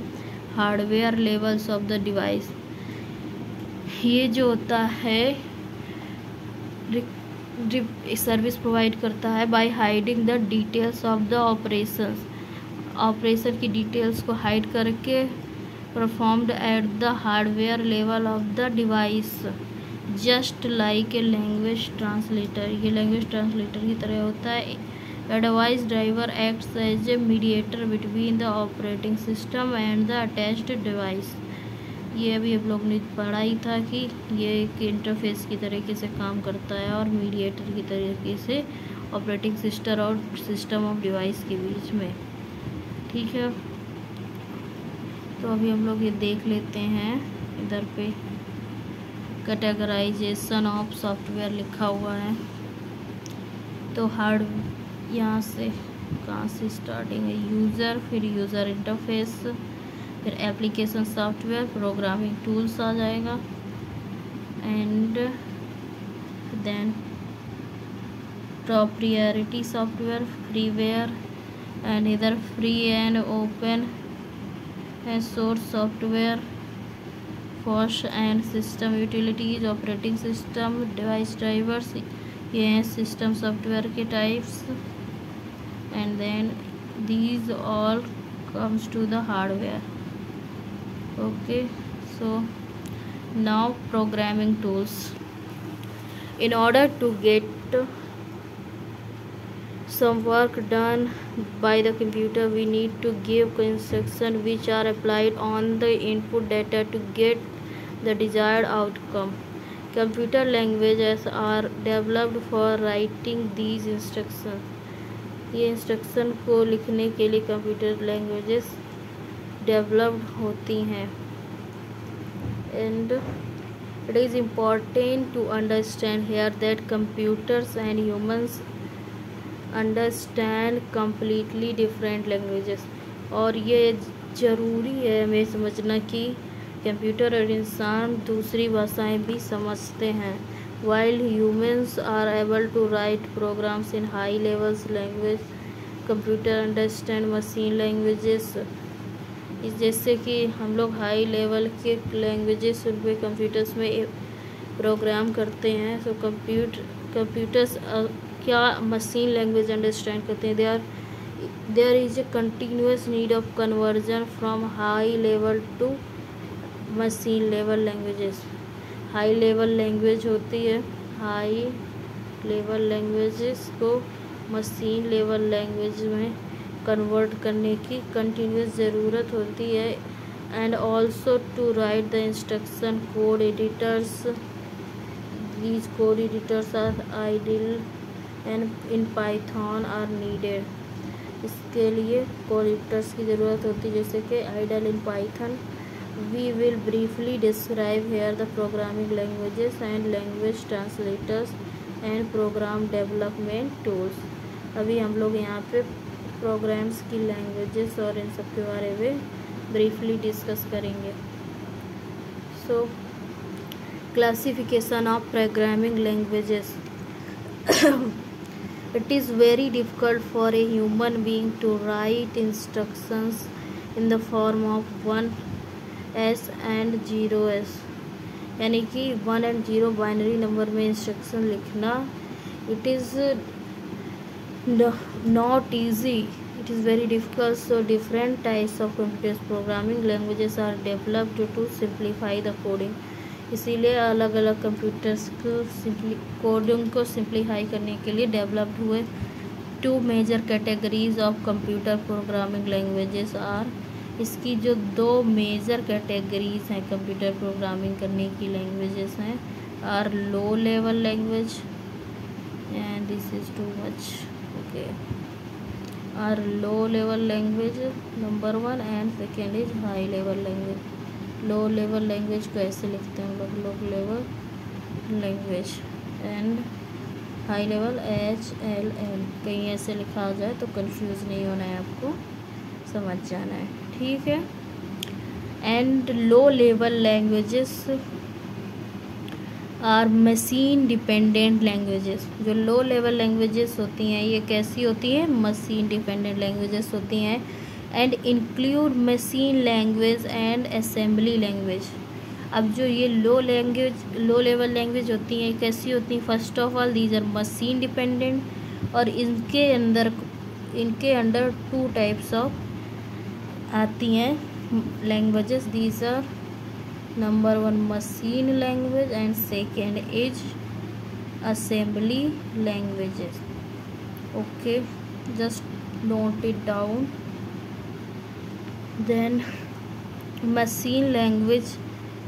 hardware levels of the device. ये जो होता है सर्विस प्रोवाइड करता है by hiding the details of the operation की डिटेल्स को हाइड करके performed at the hardware level of the device, just like a language translator. ये लैंग्वेज ट्रांसलेटर की तरह होता है। A device driver acts as a mediator between the operating system and the attached device। ये अभी हम लोग ने पढ़ा ही था कि ये एक इंटरफेस की तरीके से काम करता है और मीडिएटर की तरीके से ऑपरेटिंग सिस्टम और सिस्टम ऑफ डिवाइस के बीच में, ठीक है? तो अभी हम लोग ये देख लेते हैं। इधर पे कैटेगराइजेशन ऑफ सॉफ्टवेयर लिखा हुआ है। तो हार्ड यहाँ से कहाँ से स्टार्टिंग है? यूज़र, फिर यूज़र इंटरफेस, फिर एप्लीकेशन सॉफ्टवेयर, प्रोग्रामिंग टूल्स आ जाएगा, and then proprietary software, freeware, and इधर free and open and source software, FOSS and system utilities, operating system, device drivers, ये हैं सिस्टम सॉफ्टवेयर के types. And then these all comes to the hardware. Okay, so now programming tools. In order to get some work done by the computer, we need to give instructions which are applied on the input data to get the desired outcome. Computer languages are developed for writing these instructions. ये instruction को लिखने के लिए computer languages developed होती हैं। And it is important to understand here that computers and humans understand completely different languages. और ये ज़रूरी है हमें समझना कि कंप्यूटर और इंसान दूसरी भाषाएं भी समझते हैं। While humans are able to write programs in high levels language, computer understand machine languages। जैसे कि हम लोग हाई लेवल के लैंग्वेजेस उन पे कंप्यूटर्स में प्रोग्राम करते हैं। सो कंप्यूटर्स क्या मशीन लैंग्वेज अंडरस्टैंड करते हैं। There is a continuous need of conversion from high level to machine level languages. High level language होती है, हाई लेवल लैंग्वेजेस को मशीन लेवल लैंग्वेज में कन्वर्ट करने की कंटिन्यूस ज़रूरत होती है। And also to write the instruction code editors, these code editors are IDLE and in Python are needed. इसके लिए कोड एडिटर्स की ज़रूरत होती है, जैसे कि IDLE in Python. We will briefly describe here the programming languages and language translators and program development tools। अभी हम लोग यहाँ पे प्रोग्राम्स की लैंग्वेजेस और इन सब के बारे में ब्रीफली डिस्कस करेंगे। सो classification of programming languages. It is very difficult for a human being to write instructions in the form of 1s and 0s, यानी कि 1 and 0 बाइनरी नंबर में इंस्ट्रक्शन लिखना it is not easy, it is very difficult. So different types of computer programming languages are developed to simplify the coding. इसीलिए अलग अलग computers को coding को simplify करने के लिए डेवलप्ड हुए। 2 major categories of computer programming languages are, इसकी जो 2 मेजर कैटेगरीज हैं कंप्यूटर प्रोग्रामिंग करने की लैंग्वेजेस हैं, are low level language and this is too much, okay, are low level language number 1 and second is high level language. Low level language को ऐसे लिखते हैं हम लोग, low level language, and high level HLL। कहीं ऐसे लिखा जाए तो कंफ्यूज नहीं होना है, आपको समझ जाना है, ठीक है। And low level languages are machine dependent languages. जो लो लेवल लैंग्वेजेस होती हैं ये कैसी होती हैं, मशीन डिपेंडेंट लैंग्वेजेस होती हैं। And include machine language and assembly language. अब जो ये लो लेवल लैंग्वेज होती हैं कैसी होती हैं, first of all these are machine dependent, और इनके अंडर 2 टाइप्स ऑफ आती हैं languages. These are number 1 machine language and second is assembly languages. Okay, just note it down. Then machine language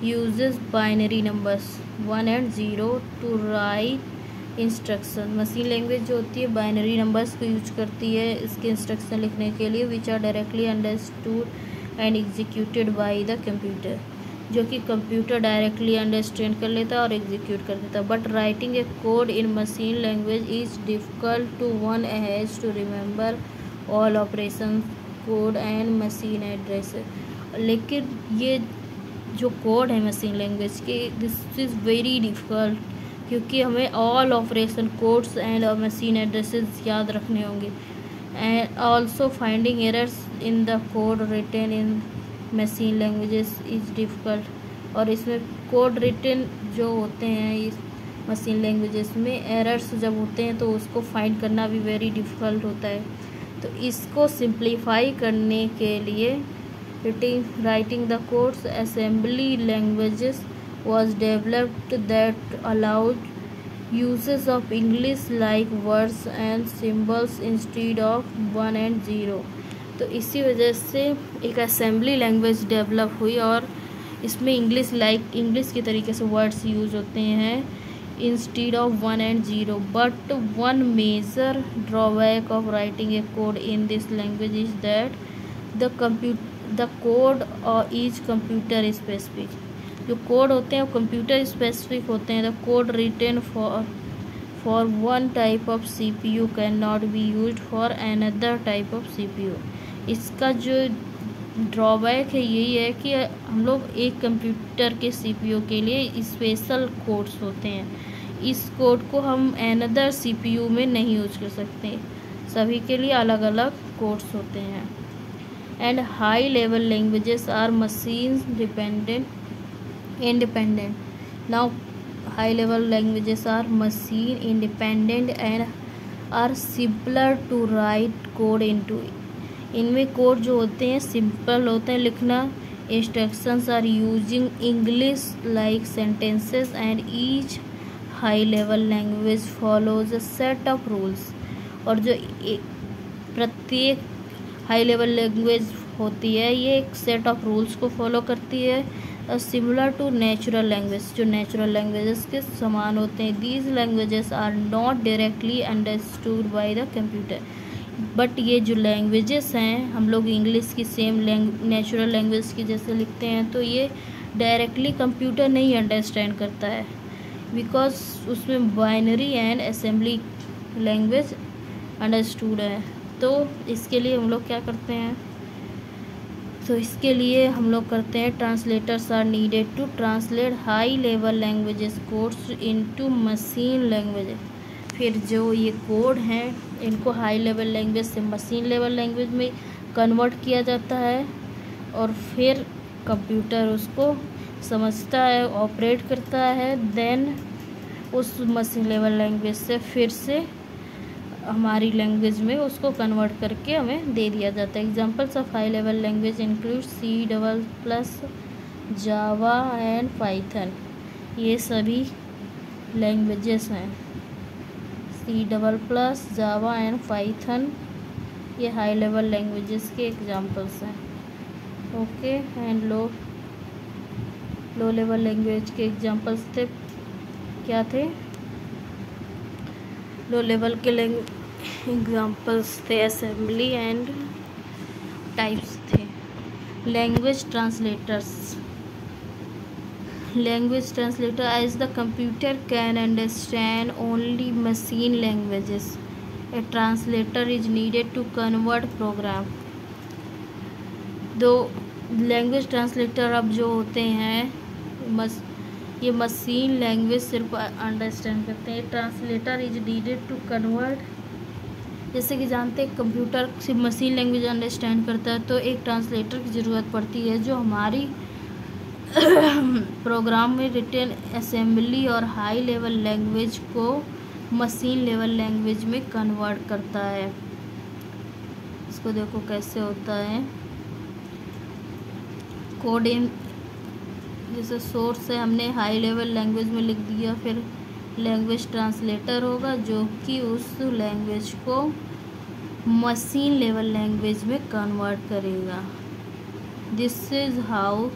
uses binary numbers 1 and 0 to write instruction। Machine language जो होती है binary numbers को use करती है इसके instruction लिखने के लिए, which are directly understood and executed by the computer, जो कि कंप्यूटर डायरेक्टली अंडरस्टैंड कर लेता है और एग्जीक्यूट कर देता है। But writing a code in machine language is difficult to one has to remember all operation code and machine address. लेकिन ये जो कोड है मशीन लैंग्वेज के, दिस इज़ वेरी डिफ़िकल्ट, क्योंकि हमें all operation codes and machine addresses याद रखने होंगे। And also finding errors in the code written in machine languages is difficult. और इसमें कोड रिटन जो होते हैं इस मशीन लैंग्वेजेस में एरर्स जब होते हैं तो उसको फाइंड करना भी वेरी डिफ़िकल्ट होता है। तो इसको सिंप्लीफाई करने के लिए writing the codes assembly languages was developed that allowed uses of English like words and symbols instead of 1 and 0। तो इसी वजह से एक असेंबली लैंग्वेज डेवलप हुई और इसमें इंग्लिश की तरीके से वर्ड्स यूज होते हैं instead of 1 and 0। But one major drawback of writing a code in this language is that the code is computer specific. जो कोड होते हैं वो कंप्यूटर स्पेसिफिक होते हैं। The code written for one type of CPU can not be used for another type of CPU. इसका जो drawback है यही है कि हम लोग एक कंप्यूटर के सीपीयू के लिए स्पेशल कोड्स होते हैं, इस कोड को हम अनदर सीपीयू में नहीं यूज कर सकते, सभी के लिए अलग अलग कोड्स होते हैं। And high level languages are machine independent. Now high level languages are machine independent and are simpler to write code into। इनमें कोड जो होते हैं सिंपल होते हैं लिखना। Instructions are using English like sentences and each high level language follows a set of rules. और जो प्रत्येक हाई लेवल लैंग्वेज होती है ये एक सेट ऑफ रूल्स को फॉलो करती है। सिमिलर टू नेचुरल लैंग्वेज, जो नेचुरल लैंग्वेजेस के समान होते हैं। These languages are not directly understood by the computer. But ये जो लैंग्वेजेस हैं हम लोग इंग्लिश की सेम नेचुरल लैंग्वेज की जैसे लिखते हैं तो ये डायरेक्टली कंप्यूटर नहीं अंडरस्टैंड करता है, बिकॉज उसमें binary and assembly language understood है। तो इसके लिए हम लोग क्या करते हैं, तो इसके लिए हम लोग करते हैं translators are needed to translate high level languages codes into machine language. फिर जो ये कोड हैं इनको हाई लेवल लैंग्वेज से मशीन लेवल लैंग्वेज में कन्वर्ट किया जाता है और फिर कंप्यूटर उसको समझता है, ऑपरेट करता है, देन उस मशीन लेवल लैंग्वेज से फिर से हमारी लैंग्वेज में उसको कन्वर्ट करके हमें दे दिया जाता है। Examples of high level language include C++, Java and Python. ये सभी लैंग्वेजेस हैं, C++, जावा एंड पाइथन, ये हाई लेवल लैंग्वेजेस के एग्जांपल्स हैं। Okay, and low level language के एग्जांपल्स थे क्या थे, लो लेवल के एग्जांपल्स थे असेंबली एंड टाइप्स थे। Language translator as the computer can understand only machine languages, a translator is needed to convert program. दो लैंग्वेज ट्रांसलेटर अब जो होते हैं ये मशीन लैंग्वेज सिर्फ अंडरस्टैंड करते हैं। Translator is needed to convert, जैसे कि जानते हैं कंप्यूटर सिर्फ मशीन लैंग्वेज अंडरस्टैंड करता है तो एक ट्रांसलेटर की ज़रूरत पड़ती है जो हमारी प्रोग्राम में रिटन असेंबली और हाई लेवल लैंग्वेज को मशीन लेवल लैंग्वेज में कन्वर्ट करता है। इसको देखो कैसे होता है। कोडिंग जैसे सोर्स है हमने हाई लेवल लैंग्वेज में लिख दिया, फिर लैंग्वेज ट्रांसलेटर होगा जो कि उस लैंग्वेज को मशीन लेवल लैंग्वेज में कन्वर्ट करेगा। This is how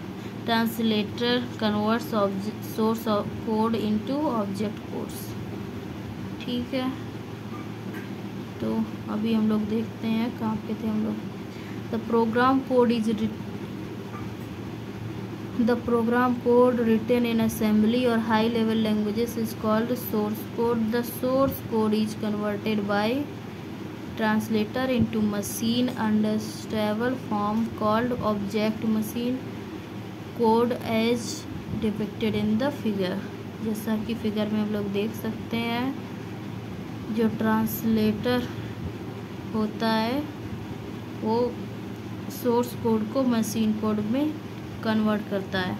translator converts source code into object codes. ठीक है, तो अभी हम लोग देखते हैं कहाँ पे थे हम लोग। The program code written in assembly or high level languages is called source code. The source code is converted by translator into machine understandable form called object machine code as depicted in the figure। जैसा कि figure में हम लोग देख सकते हैं, जो translator होता है वो सोर्स कोड को मशीन कोड में कन्वर्ट करता है।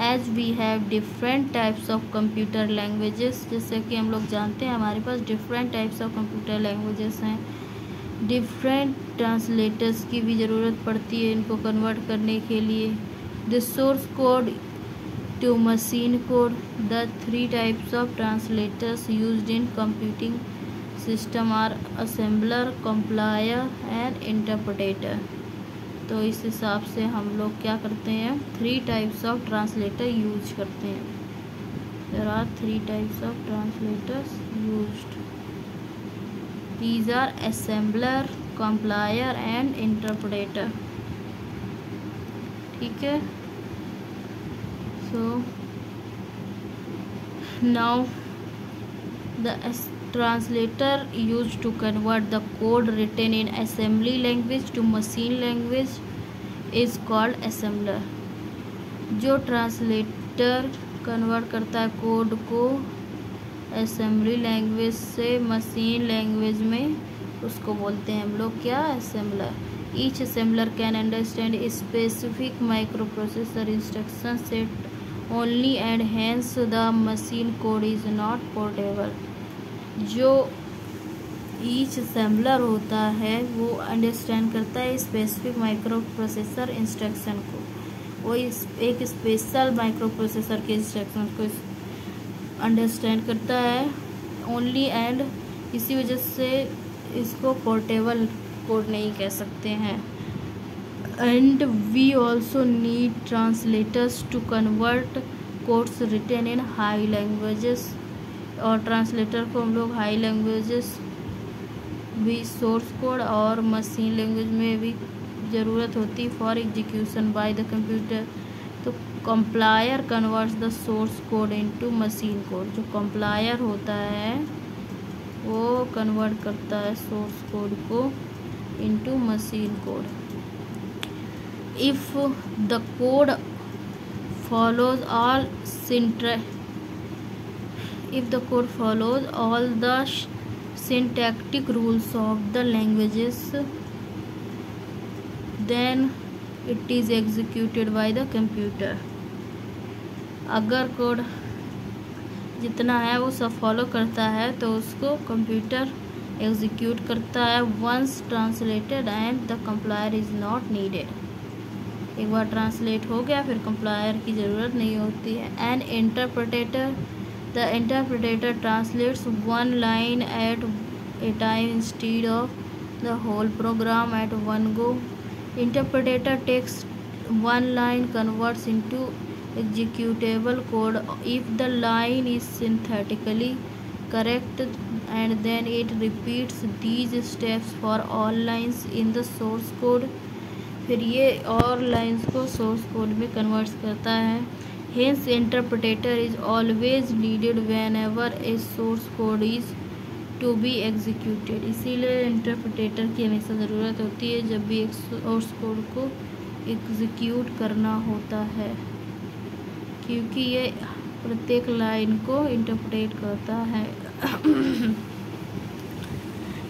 As we have different types of computer languages, जैसे कि हम लोग जानते हैं हमारे पास different types of computer languages हैं, डिफरेंट ट्रांसलेटर्स की भी ज़रूरत पड़ती है इनको कन्वर्ट करने के लिए। The source code to machine code, the 3 types of translators used in computing system are assembler, compiler and interpreter. तो इस हिसाब से हम लोग क्या करते हैं, 3 टाइप्स ऑफ ट्रांसलेटर यूज करते हैं। There are 3 types of translators used, these are assembler, compiler and interpreter। ठीक है, so now the translator used to convert the code written in assembly language to machine language is called assembler। जो translator convert करता है code को assembly language से machine language में, उसको बोलते हैं हम लोग क्या, assembler. Each assembler can understand specific micro processor instruction set only and hence the machine code is not portable. जो ईच असेंबलर होता है वो अंडरस्टैंड करता है स्पेसिफिक माइक्रो प्रोसेसर इंस्ट्रक्शन को, वो एक स्पेशल माइक्रो प्रोसेसर के इंस्ट्रक्शन को अंडरस्टैंड करता है ओनली, एंड इसी वजह से इसको पोर्टेबल कोड नहीं कह सकते हैं। And we also need translators to convert codes written in high languages, और ट्रांसलेटर को हम लोग हाई लैंग्वेजेस भी सोर्स कोड और मशीन लैंग्वेज में भी ज़रूरत होती for execution by the computer. तो compiler converts the source code into machine code, जो कंपाइलर होता है वो कन्वर्ट करता है सोर्स कोड को into machine code. If the code follows all the syntactic rules of the languages, then it is executed by the computer। अगर code जितना है वो सब फॉलो करता है तो उसको कंप्यूटर एग्जीक्यूट करता है। Once translated and the compiler is not needed. एक बार ट्रांसलेट हो गया फिर कंपाइलर की ज़रूरत नहीं होती है। An interpreter, the interpreter translates one line at a time instead of the whole program at one go. Interpreter takes one line converts into executable code if the line is synthetically correct, and then it repeats these steps for all lines in the source code। फिर ये और lines को source code में converts करता है। Hence interpreter is always needed whenever a source code is to be executed। इसीलिए interpreter की हमेशा ज़रूरत होती है जब भी एक सोर्स कोड को एग्जीक्यूट करना होता है, क्योंकि ये प्रत्येक लाइन को इंटरप्रेट करता है।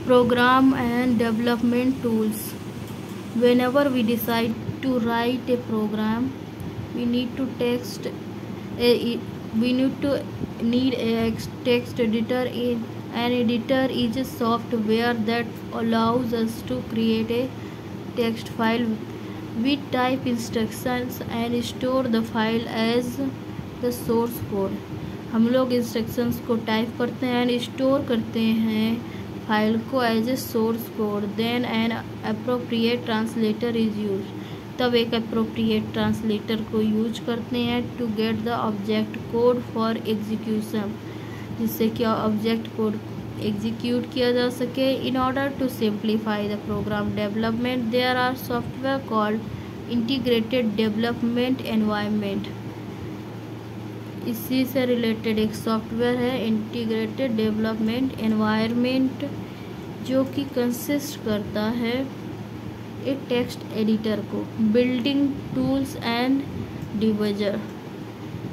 Program and development tools, whenever we decide to write a program we need a text editor. An editor is a software that allows us to create a text file. We type instructions and store the file as the source code। हम लोग instructions को type करते हैं and store करते हैं file को as a source code. Then an appropriate translator is use, तब एक अप्रोप्रिएट ट्रांसलेटर को यूज करते हैं to get the object code for execution, जिससे कि ऑब्जेक्ट कोड एग्जीक्यूट किया जा सके। In order to simplify the program development there are software called integrated development environment. इसी से रिलेटेड एक सॉफ्टवेयर है इंटीग्रेटेड डेवलपमेंट एनवायरनमेंट, जो कि कंसिस्ट करता है एक टेक्स्ट एडिटर को, बिल्डिंग टूल्स एंड डिबगर,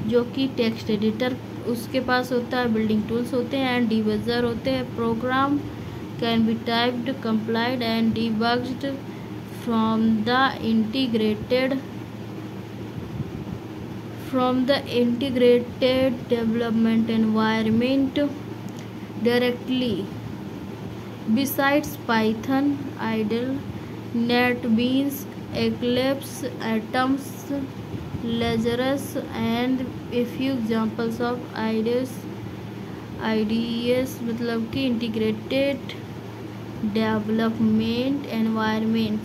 जो कि टेक्स्ट एडिटर उसके पास होता है, बिल्डिंग टूल्स होते हैं एंड डिबगर होते हैं। Program can be typed, compiled and debugged from the integrated development environment directly. Besides Python, IDLE, NetBeans, Eclipse, Atoms, Lazarus, and a few examples of IDEs मतलब कि integrated development environment.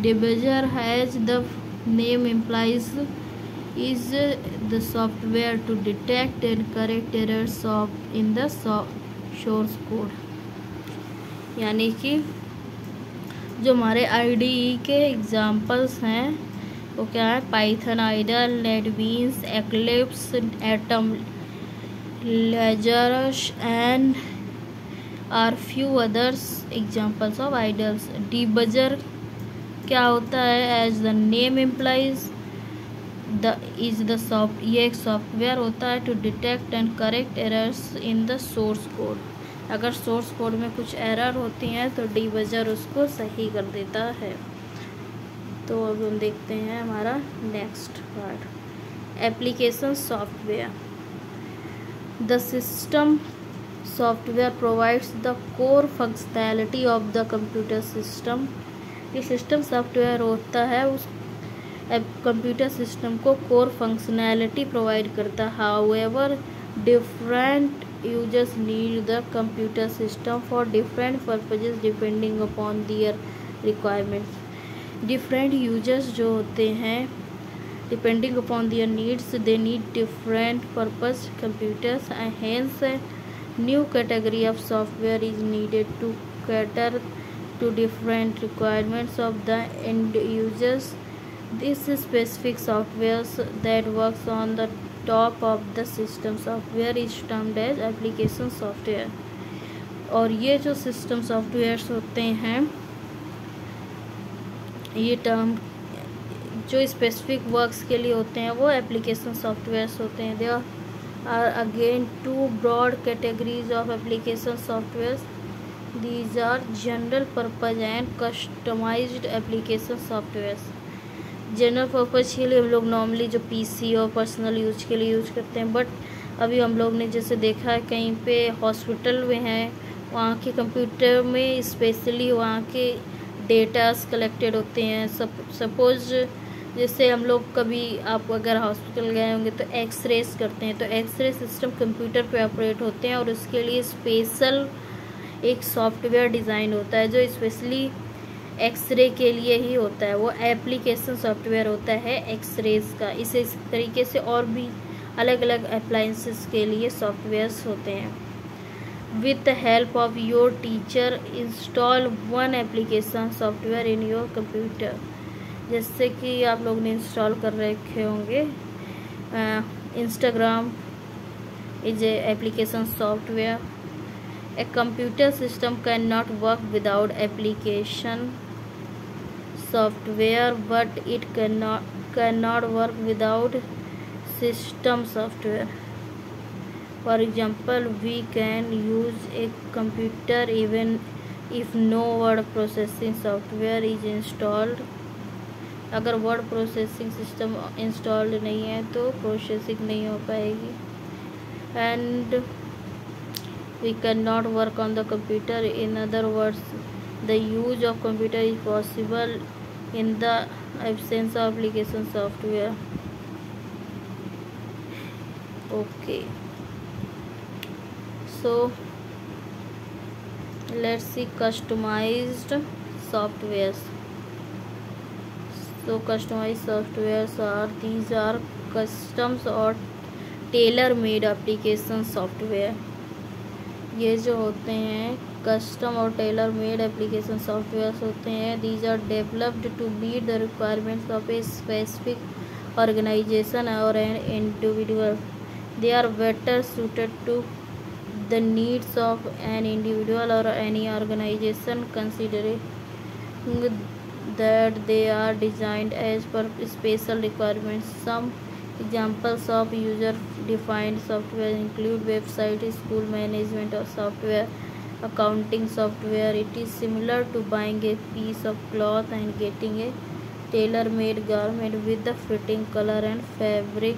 Debugger, as the name implies, is the software to detect and correct errors in the source code. यानी कि जो हमारे IDE के examples हैं वो क्या है? Python, IDLE, NetBeans, Eclipse, Atom, Lazarus and are few others examples of IDLEs. Debugger क्या होता है? एज द नेम इम्प्लाइज ये एक सॉफ्टवेयर होता है to detect and correct errors in the source code. अगर सोर्स कोड में कुछ एरर होती हैं तो डिबगर उसको सही कर देता है. तो अब हम देखते हैं हमारा next part, application software. The system software provides the core functionality of the computer system. ये सिस्टम सॉफ्टवेयर होता है उस कंप्यूटर सिस्टम को कोर फंक्शनैलिटी प्रोवाइड करता है. However different users need the computer system for different purposes depending upon their requirements. Different users जो होते हैं depending upon their needs, they need different purpose computers, and hence a new category of software is needed to cater to different requirements of the end users. This specific software that works on the top of the system software is termed as application software. और ये जो system softwares होते हैं ये term जो specific works के लिए होते हैं वो एप्लीकेशन सॉफ्टवेयर्स होते हैं. There are again two broad categories of application softwares. These are general purpose and customized application softwares. General purpose के लिए हम लोग नॉर्मली जो पीसी और पर्सनल यूज के लिए यूज करते हैं, बट अभी हम लोग ने जैसे देखा है कहीं पे हॉस्पिटल में हैं वहाँ के कंप्यूटर में स्पेशली वहाँ के डेटास कलेक्टेड होते हैं. सपोज जैसे हम लोग कभी आप अगर हॉस्पिटल गए होंगे तो एक्सरेस करते हैं, तो एक्सरे सिस्टम कंप्यूटर पे ऑपरेट होते हैं और उसके लिए स्पेशल एक सॉफ्टवेयर डिज़ाइन होता है जो स्पेशली एक्सरे के लिए ही होता है. वो एप्लीकेशन सॉफ्टवेयर होता है एक्सरेज का. इसी तरीके से और भी अलग अलग अप्लायंसेस के लिए सॉफ्टवेयर्स होते हैं. With the help of your teacher install one application software in your computer. जैसे कि आप लोग ने इंस्टॉल कर रखे होंगे Instagram is a application software. A computer system cannot work without application software, but it cannot work without system software. For example, we can use a computer even if no word processing software is installed. अगर word processing system installed नहीं है तो processing नहीं हो पाएगी. And we cannot work on the computer. In other words, the use of computer is possible in the absence of application software. Okay, so let's see customized softwares. So customized softwares these are customs or tailor made application software. ये जो होते हैं custom और tailor made application softwares होते हैं. These are developed to meet the requirements of a specific organization और an individual. They are better suited to the needs of an individual और any organization considering that they are designed as per special requirements. Some examples of user defined software include website, school management or software, accounting software. It is similar to buying a piece of cloth and getting a tailor-made garment with the fitting color and fabric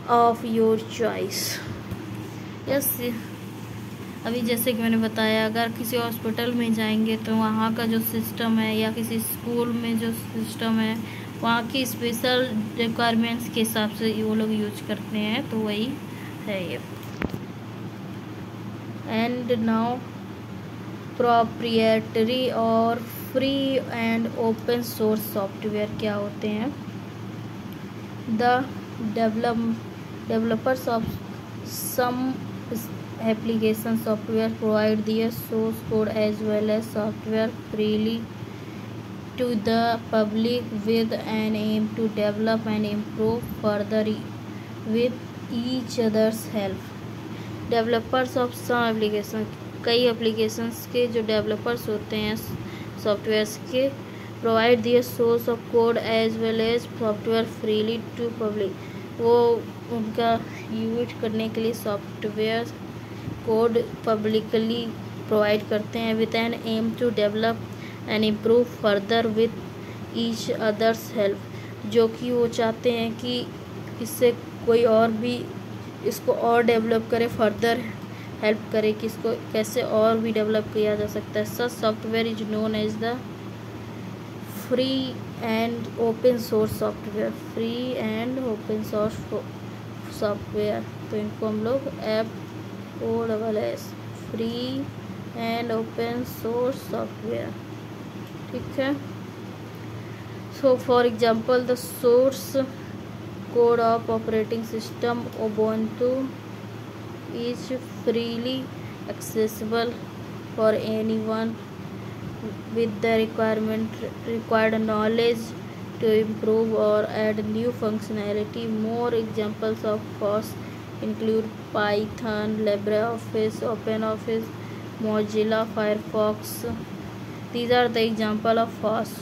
of your choice. Yes, अभी जैसे कि मैंने बताया, अगर किसी hospital में जाएंगे तो वहाँ का जो सिस्टम है या किसी स्कूल में जो सिस्टम है वहाँ की स्पेशल रिक्वायरमेंट्स के हिसाब से वो लोग यूज करते हैं, तो वही है ये. एंड नाउ प्रोप्रिएटरी और free and open source software क्या होते हैं. The developers of some application software provide their source code as well as software freely to the public with an aim to develop and improve further with each other's help. Developers of some application, कई applications के जो developers होते हैं softwares के, provide their source of code as well as software freely to public. वो उनका use करने के लिए सॉफ्टवेयर कोड पब्लिकली प्रोवाइड करते हैं with an aim to develop and improve further with each others help. जो कि वो चाहते हैं कि इससे कोई और भी इसको और डेवलप करे, फर्दर हेल्प करे कि इसको कैसे और भी डेवलप किया जा सकता है. Such software is known as the free and open source software. Free and open source software, तो इनको हम लोग FOSS free and open source software. ठीक है. So for example the source code of operating system Ubuntu is freely accessible for anyone with the required knowledge to improve or add new functionality. More examples of FOSS include Python, LibreOffice, OpenOffice, Mozilla Firefox. These are the example of FOSS.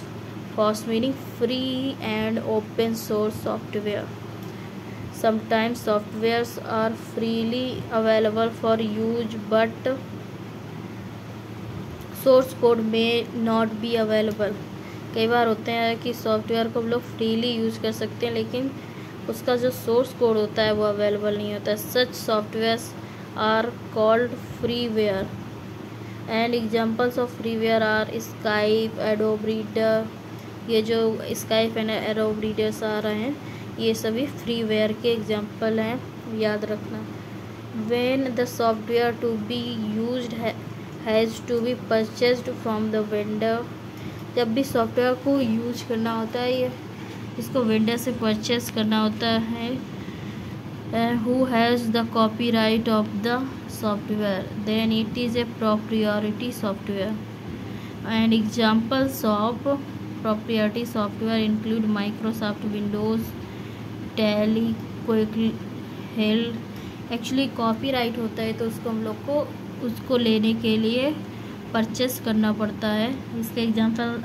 FOSS meaning free and open source software. Sometimes softwares are freely available for use, but source code में not be available. कई बार होते हैं कि software को हम लोग freely use कर सकते हैं लेकिन उसका जो सोर्स कोड होता है वो अवेलेबल नहीं होता है. Such softwares are called freeware and examples of freeware are Skype, Adobe Reader. ये जो स्काइप एंड एडोब रीडर्स आ रहे हैं ये सभी फ्रीवेयर के एग्जांपल हैं, याद रखना. When the software to be used has to be purchased from the vendor. जब भी सॉफ्टवेयर को यूज करना होता है ये इसको वेंडर से परचेज करना होता है. Who has the copyright of the software, then it is a proprietary software. And examples of proprietary software include Microsoft Windows, Tally, Quick Help. Actually copyright होता है तो उसको हम लोग को उसको लेने के लिए परचेस करना पड़ता है. इसके एग्जांपल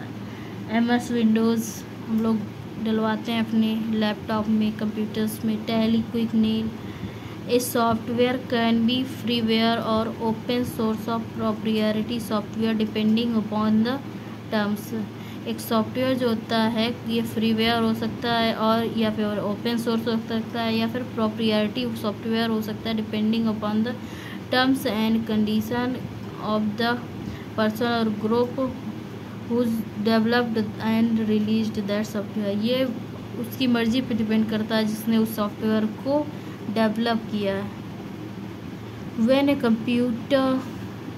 MS विंडोज़ हम लोग डलवाते हैं अपने लैपटॉप में, कंप्यूटर्स में. Tally, Quick Heal. A software can be freeware और open source of proprietary software depending upon the terms. एक सॉफ्टवेयर जो होता है ये फ्रीवेयर हो सकता है और या फिर ओपन सोर्स हो सकता है या फिर प्रोप्रियरिटी सॉफ्टवेयर हो सकता है depending upon the terms and condition of the person or group who's developed and released that software. ये उसकी मर्जी पे डिपेंड करता है जिसने उस सॉफ्टवेयर को डेवलप किया है. When a computer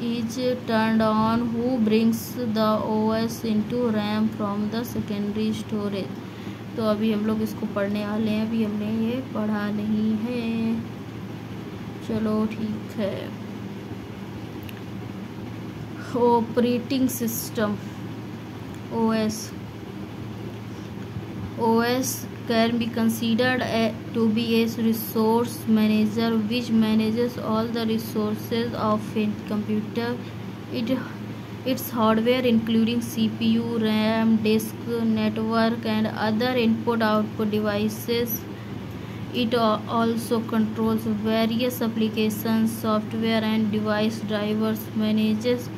is turned on, who brings the OS into RAM from the secondary storage. तो अभी हम लोग इसको पढ़ने वाले हैं, अभी हमने ये पढ़ा नहीं है. चलो ठीक है. Operating system OS can be considered to be a resource manager which manages all the resources of a computer. Its hardware including CPU, RAM, disk, network and other input-output devices. It also controls various applications, software and device drivers, manages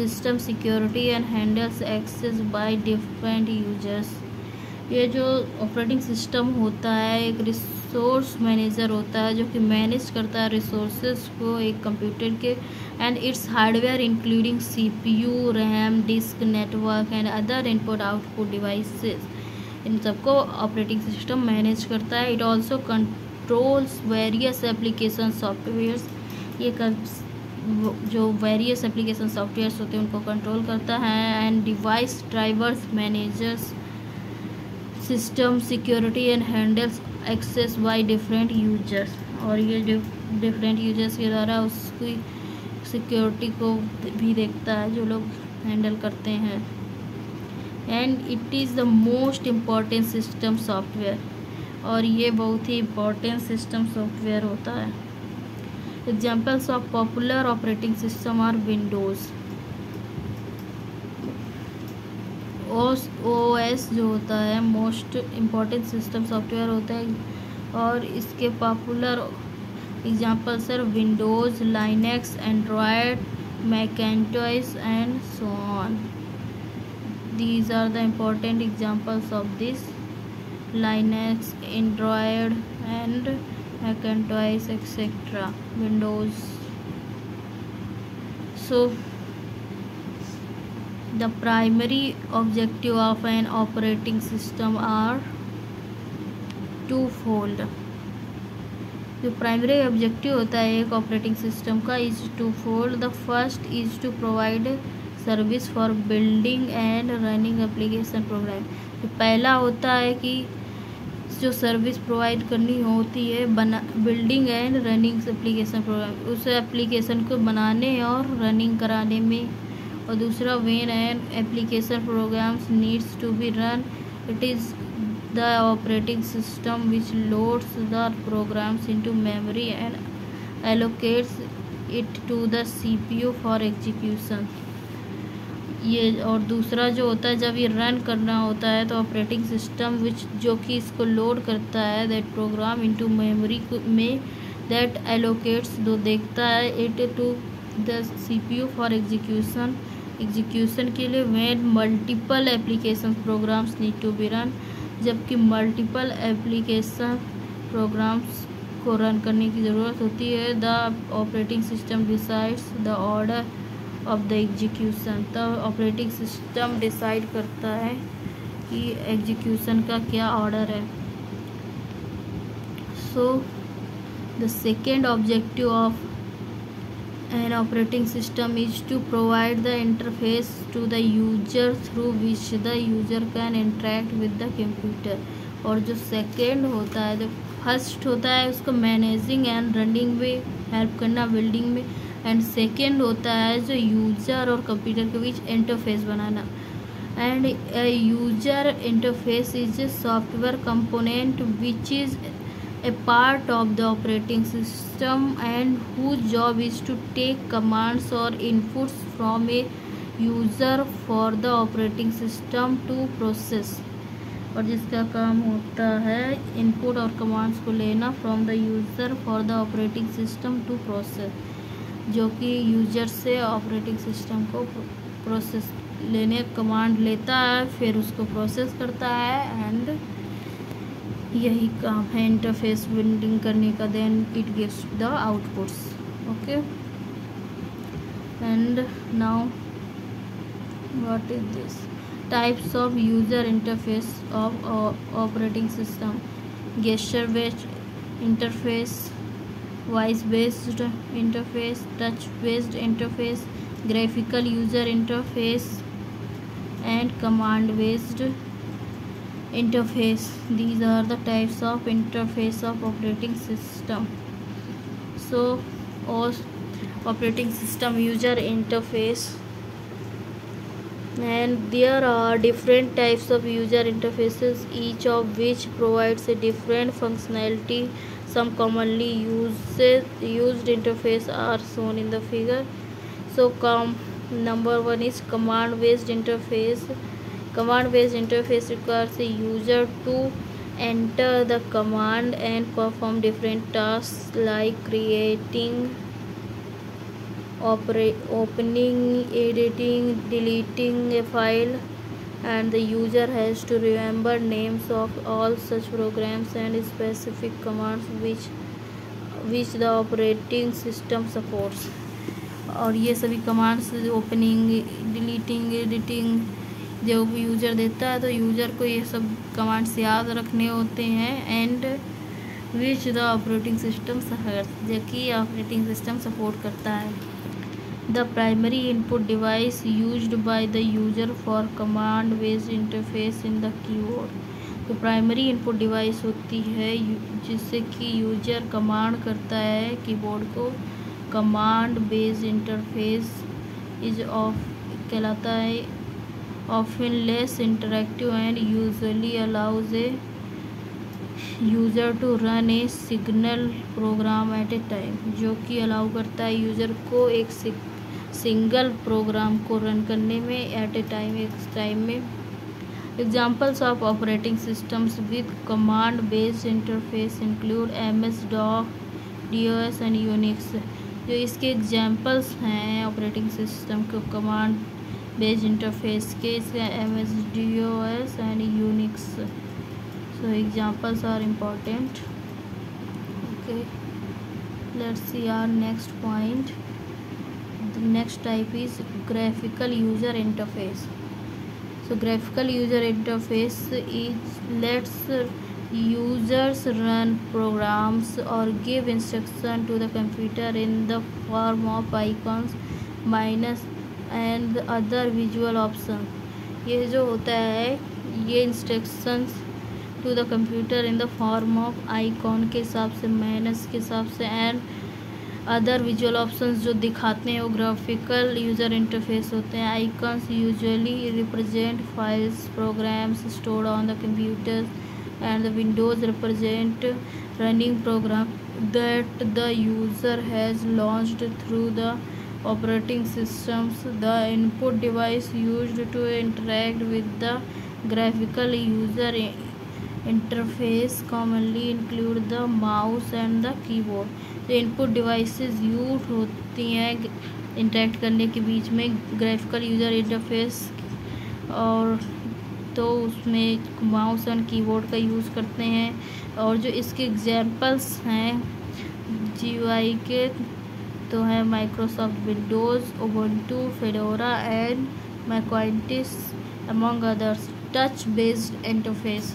system security and handles access by different users. ये जो operating system होता है एक resource manager होता है जो कि manage करता है रिसोर्सेज को एक कंप्यूटर के and its hardware including CPU, RAM, disk, network and other input output devices. इन सबको ऑपरेटिंग सिस्टम मैनेज करता है। It also controls various application softwares. ये जो वेरियस एप्लीकेशन सॉफ्टवेयर्स होते हैं उनको कंट्रोल करता है। And device drivers managers system security and handles access by different users. और ये डिफरेंट यूजर्स के द्वारा उसकी सिक्योरिटी को भी देखता है जो लोग हैंडल करते हैं। And it is the most important system software. और ये बहुत ही इम्पॉर्टेंट सिस्टम सॉफ्टवेयर होता है। Examples of popular operating system are Windows. OS जो होता है मोस्ट इम्पॉर्टेंट सिस्टम सॉफ्टवेयर होता है और इसके popular examples are Windows, Linux, Android, Macintosh and so on. These are the important examples of this: Linux, Android and Macintosh, etc. Windows. So the primary objective of an operating system are twofold. जो primary objective होता है एक operating system का is twofold. The first is to provide service for building and running application program. तो पहला होता है कि जो सर्विस प्रोवाइड करनी होती है building and running application program, उस एप्लीकेशन को बनाने और रनिंग कराने में। और दूसरा when an application programs needs to be run it is the operating system which loads the programs into memory and allocates it to the CPU for execution। ये और दूसरा जो होता है जब ये रन करना होता है तो ऑपरेटिंग सिस्टम विच जो कि इसको लोड करता है दैट प्रोग्राम इनटू मेमोरी में दैट एलोकेट्स दो देखता है it to the CPU for execution के लिए when multiple application programs need to be run. जबकि मल्टीपल एप्लीकेशन प्रोग्राम्स को रन करने की ज़रूरत होती है the operating system decides the order of the execution. तब ऑपरेटिंग सिस्टम डिसाइड करता है कि एग्जीक्यूशन का क्या ऑर्डर है। So the second objective of an operating system is to provide the interface to the user through which the user can interact with the computer। और जो second होता है, जो फर्स्ट होता है उसको मैनेजिंग एंड रनिंग में हेल्प करना बिल्डिंग में, एंड सेकेंड होता है जो यूज़र और कंप्यूटर के बीच इंटरफेस बनाना। And user interface is a software component which is a part of the operating system and whose job is to take commands or inputs from a user for the operating system to process। और जिसका काम होता है input और commands को लेना from the user for the operating system to process, जो कि यूजर से ऑपरेटिंग सिस्टम को प्रोसेस लेने कमांड लेता है फिर उसको प्रोसेस करता है एंड यही काम है इंटरफेस बिल्डिंग करने का। Then it gives the outputs. Okay and now what is this types of user interface of operating system: gesture based interface, voice based interface, touch based interface, graphical user interface and command based interface। These are the types of interface of operating system। So operating system user interface, and there are different types of user interfaces each of which provides a different functionality। Some commonly used interface are shown in the figure। So number one is command based interface। Command based interface requires a user to enter the command and perform different tasks like creating opening, editing, deleting a file, and the user has to remember names of all such programs and specific commands which the operating system supports. और ये सभी commands opening, deleting, editing जो user देता है तो user को ये सब कमांड्स याद रखने होते हैं। And which the operating system जो कि ऑपरेटिंग सिस्टम सपोर्ट करता है। The primary input device used by the user for command based interface in the keyboard. तो प्राइमरी इनपुट डिवाइस होती है जिससे कि यूज़र कमांड करता है कीबोर्ड को। Command based interface is of कहलाता है often less interactive and usually allows a user to run a signal program at a time, जो कि अलाउ करता है यूज़र को एक सिंगल प्रोग्राम को रन करने में एट ए टाइम, एक टाइम में। Examples of operating systems with command based interface include MS-DOS, DOS and Unix. जो इसके एग्जाम्पल्स हैं ऑपरेटिंग सिस्टम के कमांड बेस्ड इंटरफेस के, इसके MS-DOS and Unix. So examples are important. Okay, let's see our next point. The next type is graphical user interface. So graphical user interface is lets users run programs or give instruction to the computer in the form of icons, minus and other visual options। ये जो होता है ये instructions to the computer in the form of icon के हिसाब से, minus के हिसाब से एंड अदर विजुअल ऑप्शंस जो दिखाते हैं वो ग्राफिकल यूज़र इंटरफेस होते हैं। Icons usually represent files, programs stored on the computer and the windows represent running program that the user has launched through the operating systems. The input device used to interact with the graphical user interface commonly include the mouse and the keyboard. जो input devices use होती हैं interact करने के बीच में graphical user interface, और तो उसमें mouse and keyboard का यूज़ करते हैं। और जो इसके एग्जांपल्स हैं GUI के तो है Microsoft Windows, Ubuntu, Fedora and Macintosh among others. Touch based interface.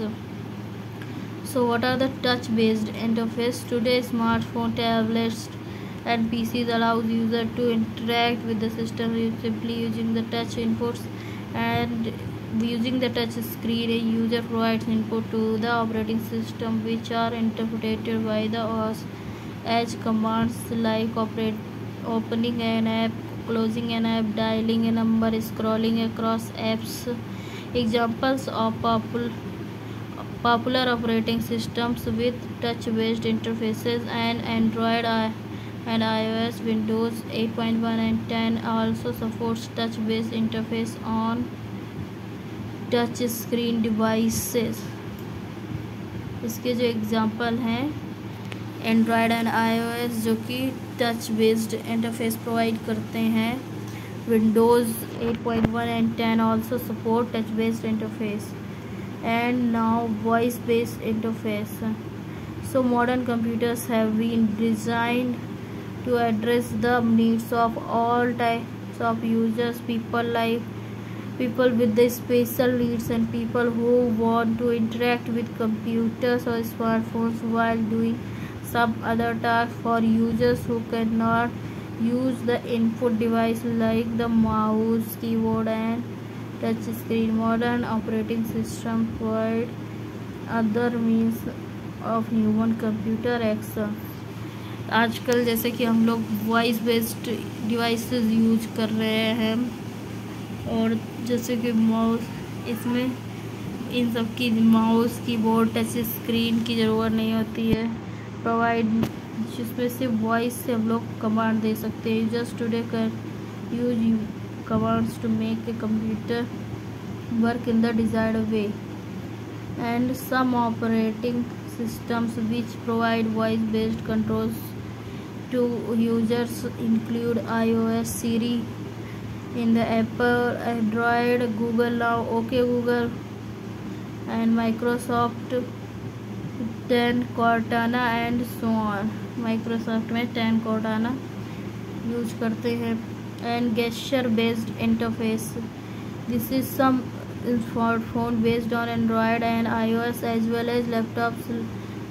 So what are the touch based interface? Today smartphone, tablets and PCs allows user to interact with the system simply using the touch inputs, and using the touch screen a user provides input to the operating system which are interpreted by the OS as commands like opening an app, closing an app, dialing a number, scrolling across apps. Examples of popular operating systems with touch-based interfaces and Android and iOS. Windows 8.1 and 10 also supports touch-based interface on touch screen devices. इसके जो example हैं Android and iOS जो कि touch based interface provide करते हैं। Windows 8.1 and 10 also support touch based interface. And now voice based interface. So modern computers have been designed to address the needs of all types of users, people with the special needs and people who want to interact with computers or smartphones while doing some other tasks. For users who cannot use the input device like the mouse, keyboard and touch screen, modern operating system provide other means of human computer action। आजकल जैसे कि हम लोग voice based devices use कर रहे हैं, और जैसे कि माउस, इसमें इन सब की माउस, कीबोर्ड, टच स्क्रीन की ज़रूरत नहीं होती है प्रोवाइड, जिसमें से वॉइस से हम लोग कमांड दे सकते हैं। Just today can use commands to make a computer work in the desired way. And some operating systems which provide voice based controls to users include iOS, Siri in the Apple, Android, Google Now, OK Google, and Microsoft 10 Cortana and so on. Microsoft में 10 Cortana use करते हैं. And gesture based interface. This is some phone based on Android and iOS as well as laptops.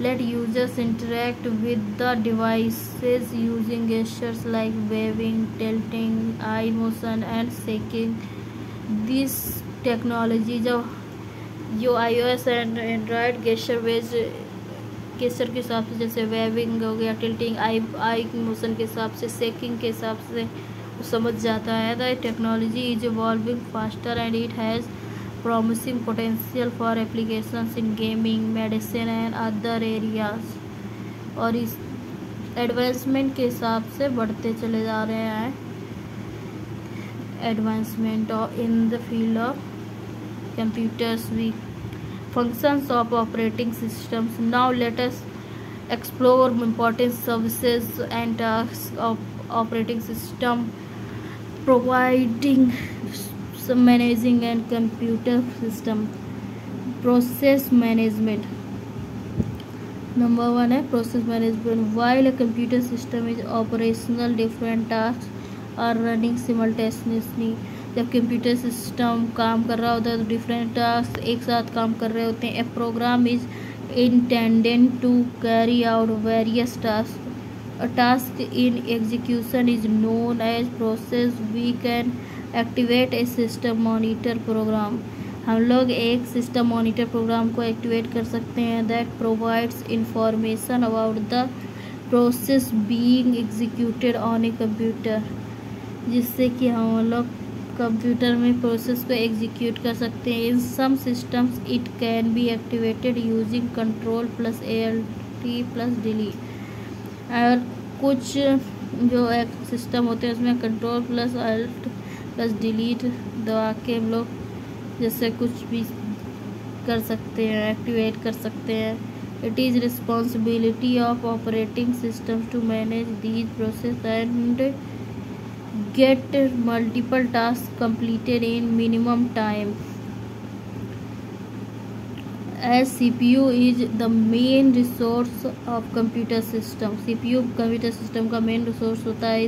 Let users interact with the devices using gestures like waving, tilting, eye motion and shaking. This technology जो iOS and Android gesture के हिसाब से, जैसे waving हो गया, tilting, आई motion के हिसाब से, शेकिंग के हिसाब से समझ जाता है. The technology is evolving faster and it has promising potential for applications in gaming, medicine and other areas. और इस एडवांसमेंट के हिसाब से बढ़ते चले जा रहे हैं. Advancement in the field of computers, functions of operating systems. Now let us explore important services and tasks of operating system providing managing and computer system. Process management. Number 1 है process management. While a computer system is operational, different tasks are running simultaneously. जब computer system काम कर रहा होता है तो different task एक साथ काम कर रहे होते हैं. A program is intended to carry out various task. A task in execution is known as process. We can activate a system monitor program. हम लोग एक सिस्टम मॉनिटर प्रोग्राम को एक्टिवेट कर सकते हैं. That provides information about the process being executed on a computer, जिससे कि हम लोग कंप्यूटर में प्रोसेस को एग्जीक्यूट कर सकते हैं. In some systems it can be activated using control plus ALT plus delete. और कुछ जो एक सिस्टम होते हैं उसमें control plus ALT plus delete दबा के हम लोग जैसे कुछ भी कर सकते हैं, एक्टिवेट कर सकते हैं. It is responsibility of operating system to manage these process and get multiple tasks completed in minimum time. As CPU is the main resource of computer system. CPU computer system का main resource होता है.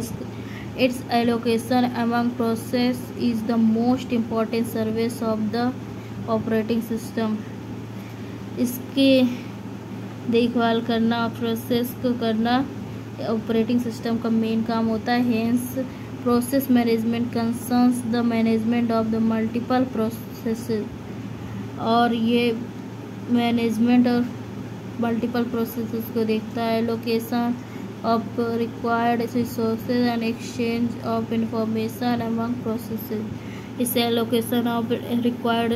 Its allocation among process is the most important service of the operating system. इसके देखभाल करना, process को करना operating system का main काम होता है. Hence process management concerns the management of the multiple processes. और ये मैनेजमेंट और मल्टीपल प्रोसेसेस को देखता है. Location of required resources and exchange of information among processes. इससे लोकेशन ऑफ रिक्वायर्ड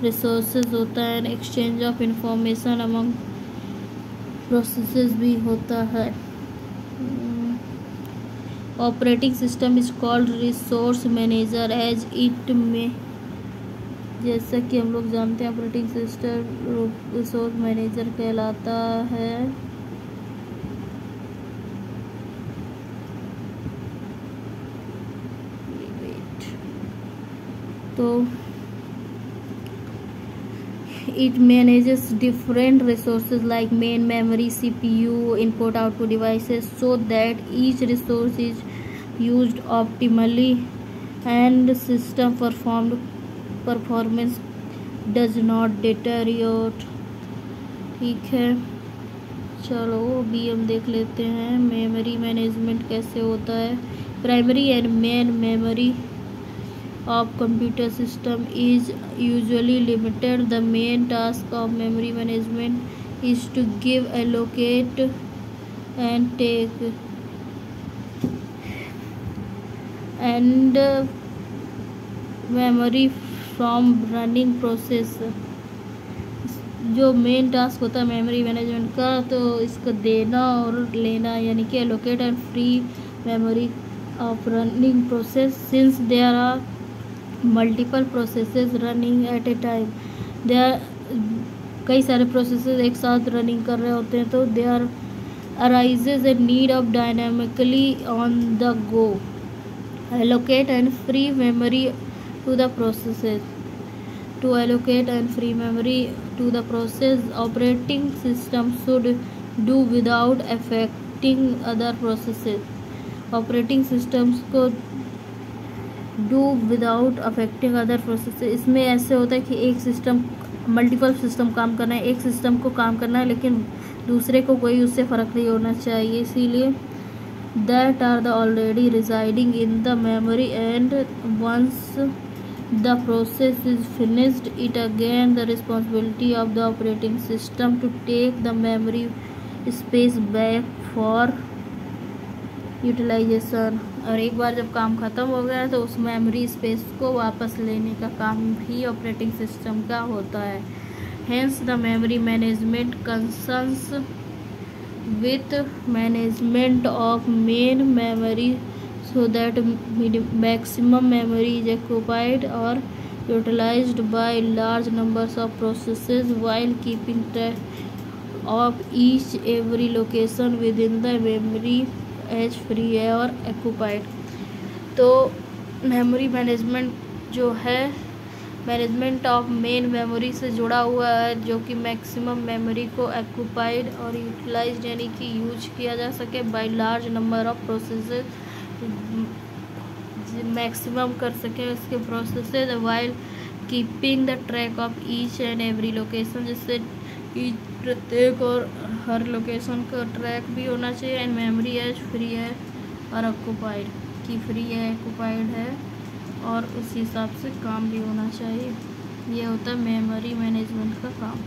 रिसोर्सेज होता है and exchange of information among processes भी होता है. Operating system is called resource manager as it में, जैसा कि हम लोग जानते हैं ऑपरेटिंग सिस्टम रिसोर्स मैनेजर कहलाता है. तो it manages different resources like main memory, CPU, input output devices so that each resource is used optimally and system performance does not deteriorate. ठीक है, चलो अभी हम देख लेते हैं मेमोरी मैनेजमेंट कैसे होता है. Primary and main memory of computer system is usually limited. The main task of memory management is to give, allocate and take and memory from running process. जो मेन टास्क होता है memory management का, तो इसको देना और लेना, यानी कि allocate and free memory of running process. Since there are multiple processes running at a time, कई सारे प्रोसेसेस एक साथ रनिंग कर रहे होते हैं, तो they are arises a need of dynamically on the go allocate and free memory to the processes. To allocate and free memory to the process, operating system should do without affecting other processes. Operating systems को do without affecting other process. इसमें ऐसे होता है कि एक system, multiple system काम करना है, एक सिस्टम को काम करना है लेकिन दूसरे को कोई उससे फ़र्क नहीं होना चाहिए। इसीलिए that are the already residing in the memory and once the process is finished it again the responsibility of the operating system to take the memory space back for utilization. और एक बार जब काम ख़त्म हो गया तो उस मेमोरी स्पेस को वापस लेने का काम भी ऑपरेटिंग सिस्टम का होता है। Hence the memory management concerns with management of main memory so that maximum memory is occupied और utilized by large numbers of processes while keeping track of each every location within the memory as free है और occupied. तो memory management जो है management of main memory से जुड़ा हुआ है, जो कि मैक्सिमम मेमोरी को एक्यूपाइड और यूटिलाइज्ड यानी कि यूज किया जा सके by large number of processes, maximum कर सके इसके processes while keeping the track of each and every location, जिससे प्रत्येक और हर लोकेशन का ट्रैक भी होना चाहिए। एंड मेमोरी एज फ्री है और ऑक्युपाइड की फ्री है, ऑक्युपाइड है और उस हिसाब से काम भी होना चाहिए। ये होता है मेमोरी मैनेजमेंट का काम।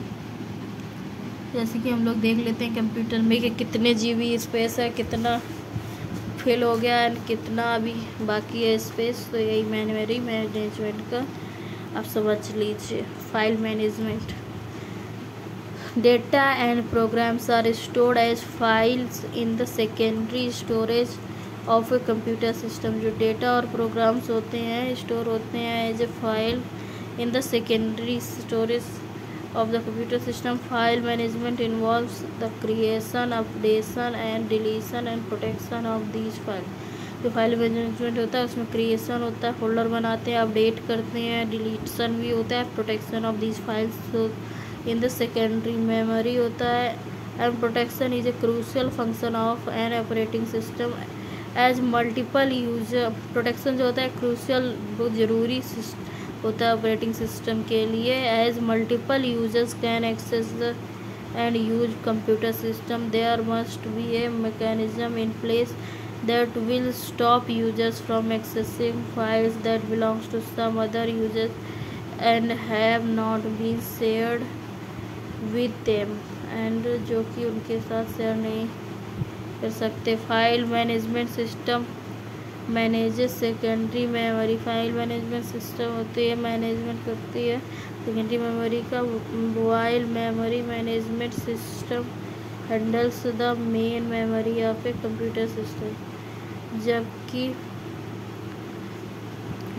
जैसे कि हम लोग देख लेते हैं कंप्यूटर में कि कितने जीबी स्पेस है, कितना फिल हो गया एंड कितना अभी बाकी है स्पेस। तो यही मेमोरी मैनेजमेंट का आप समझ लीजिए। File management, data and programs are stored as files in the secondary storage of a computer system। जो डेटा और प्रोग्राम्स होते हैं स्टोर होते हैं as a file in the secondary storage of the computer system. File management involves the creation, updation and deletion and protection of these file. जो file management होता है उसमें क्रिएशन होता है, फोल्डर बनाते हैं, अपडेट करते हैं, डिलीशन भी होता है, protection of these files in the secondary memory होता है। And protection is a crucial function of an operating system as multiple user. Protection जो होता है क्रूशियल, बहुत ज़रूरी होता है ऑपरेटिंग सिस्टम के लिए। As multiple users can access the and use computer system there must be a mechanism in place that will stop users from accessing files that belongs to some other users and have not been shared with them, and जो कि उनके साथ share नहीं कर सकते। File management system manages secondary memory. File management system होती है, management करती है सेकेंडरी मेमोरी का। While memory management system handles the main memory of a computer system. जबकि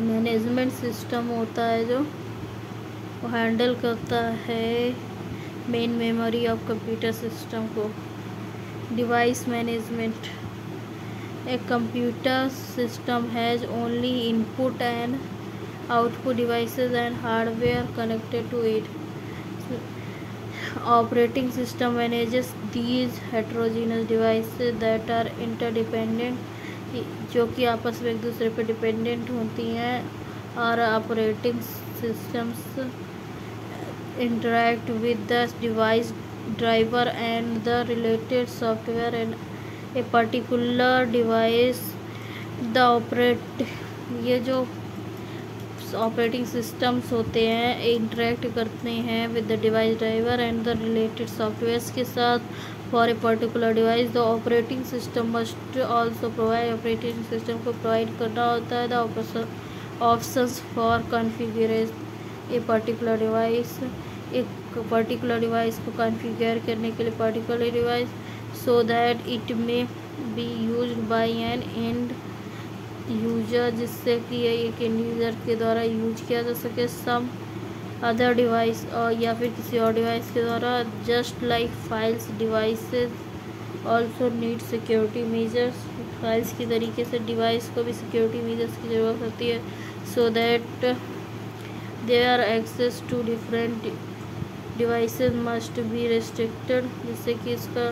मैनेजमेंट सिस्टम होता है जो वो हैंडल करता है main memory of computer system को। Device management, a computer system has only input and output devices and hardware connected to it. Operating system manages these heterogeneous devices that are interdependent, जो कि आपस में एक दूसरे पर डिपेंडेंट होती हैं। और operating systems interact with the device driver and the related software and a particular device। ये जो ऑपरेटिंग सिस्टम्स होते हैं इंटरेक्ट करते हैं with the device driver and the related softwares के साथ for a particular device. The operating system must also provide, operating system को provide करना होता है the options for configuration a particular device. एक पर्टिकुलर डिवाइस को कॉन्फ़िगर करने के लिए particular device so that it may be used by an end user, जिससे कि एक एंड यूज़र के द्वारा यूज किया जा सके सम अदर डिवाइस और या फिर किसी और डिवाइस के द्वारा। Just like files devices also need security measures, files की तरीके से डिवाइस को भी सिक्योरिटी मेजर्स की ज़रूरत होती है, so that their access to different devices must be restricted, जिससे कि इसका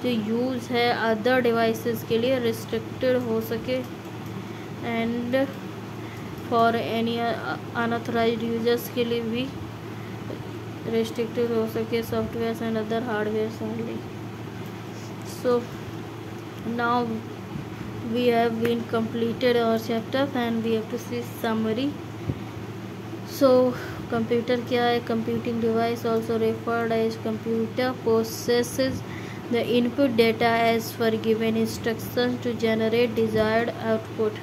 जो यूज़ है अदर डिवाइसेस के लिए रिस्ट्रिक्टेड हो सके, and for any unauthorized users के लिए भी restricted हो सके, softwares and other hardwares only. So now we have been completed our chapter and we have to see summary. So computer क्या है? Computing device, also referred as computer, possesses the input data as per given instructions to generate desired output.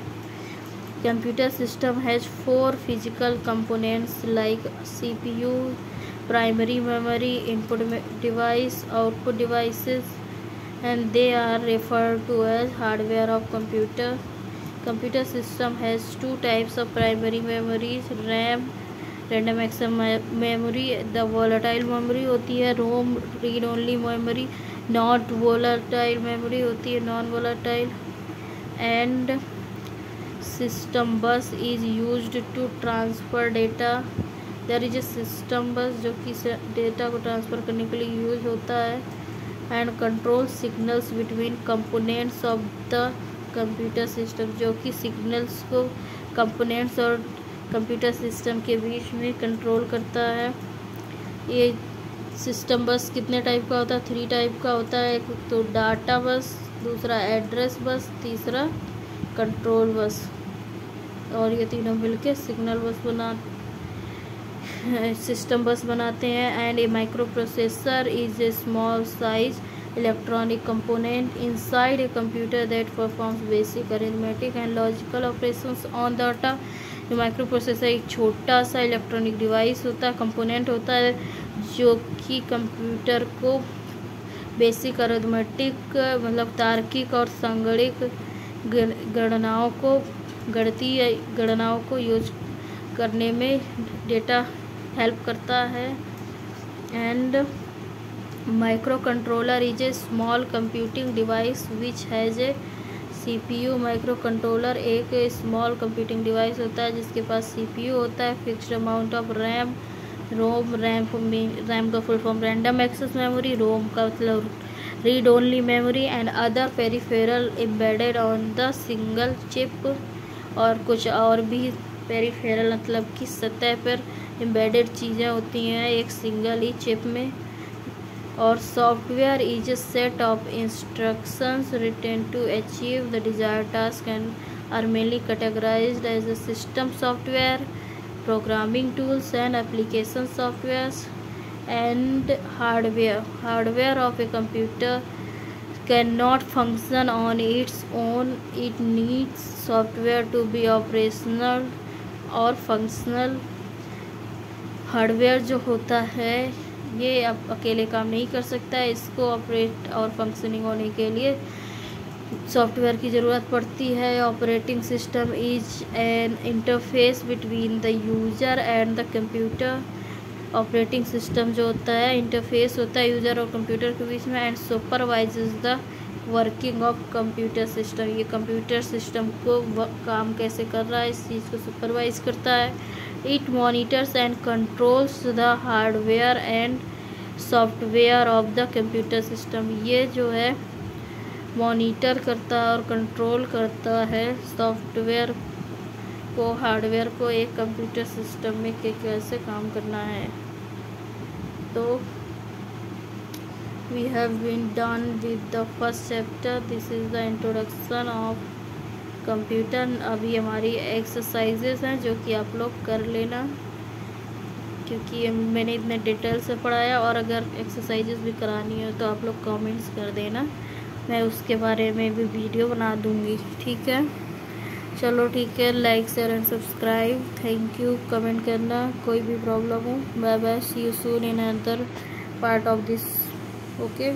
Computer system has four physical components like CPU, primary memory, input device, output devices, and they are referred to as hardware of computer. Computer system has two types of primary memories, RAM, random access memory, the volatile memory होती है, ROM, read only memory, not volatile memory होती है, non volatile, and system bus is used to transfer data. There is a system bus जो कि data को transfer करने के लिए यूज़ होता है, and control signals between components of the computer system, जो कि सिग्नल्स को कंपोनेंट्स और कंप्यूटर सिस्टम के बीच में कंट्रोल करता है। ये सिस्टम बस कितने टाइप का होता है? 3 टाइप का होता है। एक तो डाटा बस, दूसरा एड्रेस बस, तीसरा कंट्रोल बस, और ये तीनों मिलके सिग्नल बस सिस्टम बस बनाते हैं। And A micro processor is a small size electronic component inside a computer that performs basic arithmetic and logical operations on data. जो माइक्रो प्रोसेसर एक छोटा सा इलेक्ट्रॉनिक डिवाइस होता है, कंपोनेंट होता है, जो कि कंप्यूटर को बेसिक अरिथमेटिक मतलब तार्किक और संगणिक गणनाओं को यूज करने में डेटा हेल्प करता है। And micro controller is a small computing device which has a CPU। Micro controller एक स्मॉल कंप्यूटिंग डिवाइस होता है जिसके पास CPU होता है, fixed amount of RAM, RAM का full form random access memory, ROM का मतलब read only memory, and other peripheral embedded on the single chip, और कुछ और भी पेरिफेरल मतलब कि सतह पर एम्बेडेड चीज़ें होती हैं एक सिंगल ही चिप में। और software is a set of instructions written to achieve the desired task and are mainly categorized as a system software, programming tools and application softwares. And hardware of a computer can not function on its own, it needs software to be operational और functional. Hardware जो होता है ये अब अकेले काम नहीं कर सकता है, इसको ऑपरेट और फंक्शनिंग होने के लिए सॉफ्टवेयर की ज़रूरत पड़ती है। Operating system is an interface between the user and the computer. Operating system जो होता है इंटरफेस होता है यूज़र और कंप्यूटर के बीच में, and supervises the working of computer system. ये कंप्यूटर सिस्टम को काम कैसे कर रहा है इस चीज़ को सुपरवाइज करता है। It monitors and controls the hardware and software of the computer system. ये जो है मॉनिटर करता है और कंट्रोल करता है सॉफ्टवेयर को, हार्डवेयर को एक कंप्यूटर सिस्टम में कैसे काम करना है। तो we have been done with the first chapter. This is the introduction of computer. अभी हमारी एक्सरसाइजेस हैं जो कि आप लोग कर लेना, क्योंकि मैंने इतने डिटेल से पढ़ाया, और अगर एक्सरसाइजेस भी करानी हो तो आप लोग कमेंट्स कर देना, मैं उसके बारे में भी वीडियो बना दूँगी। ठीक है, चलो ठीक है, like share and subscribe, thank you. Comment करना कोई भी प्रॉब्लम हो। Bye bye, see you soon in another part of this. Okay.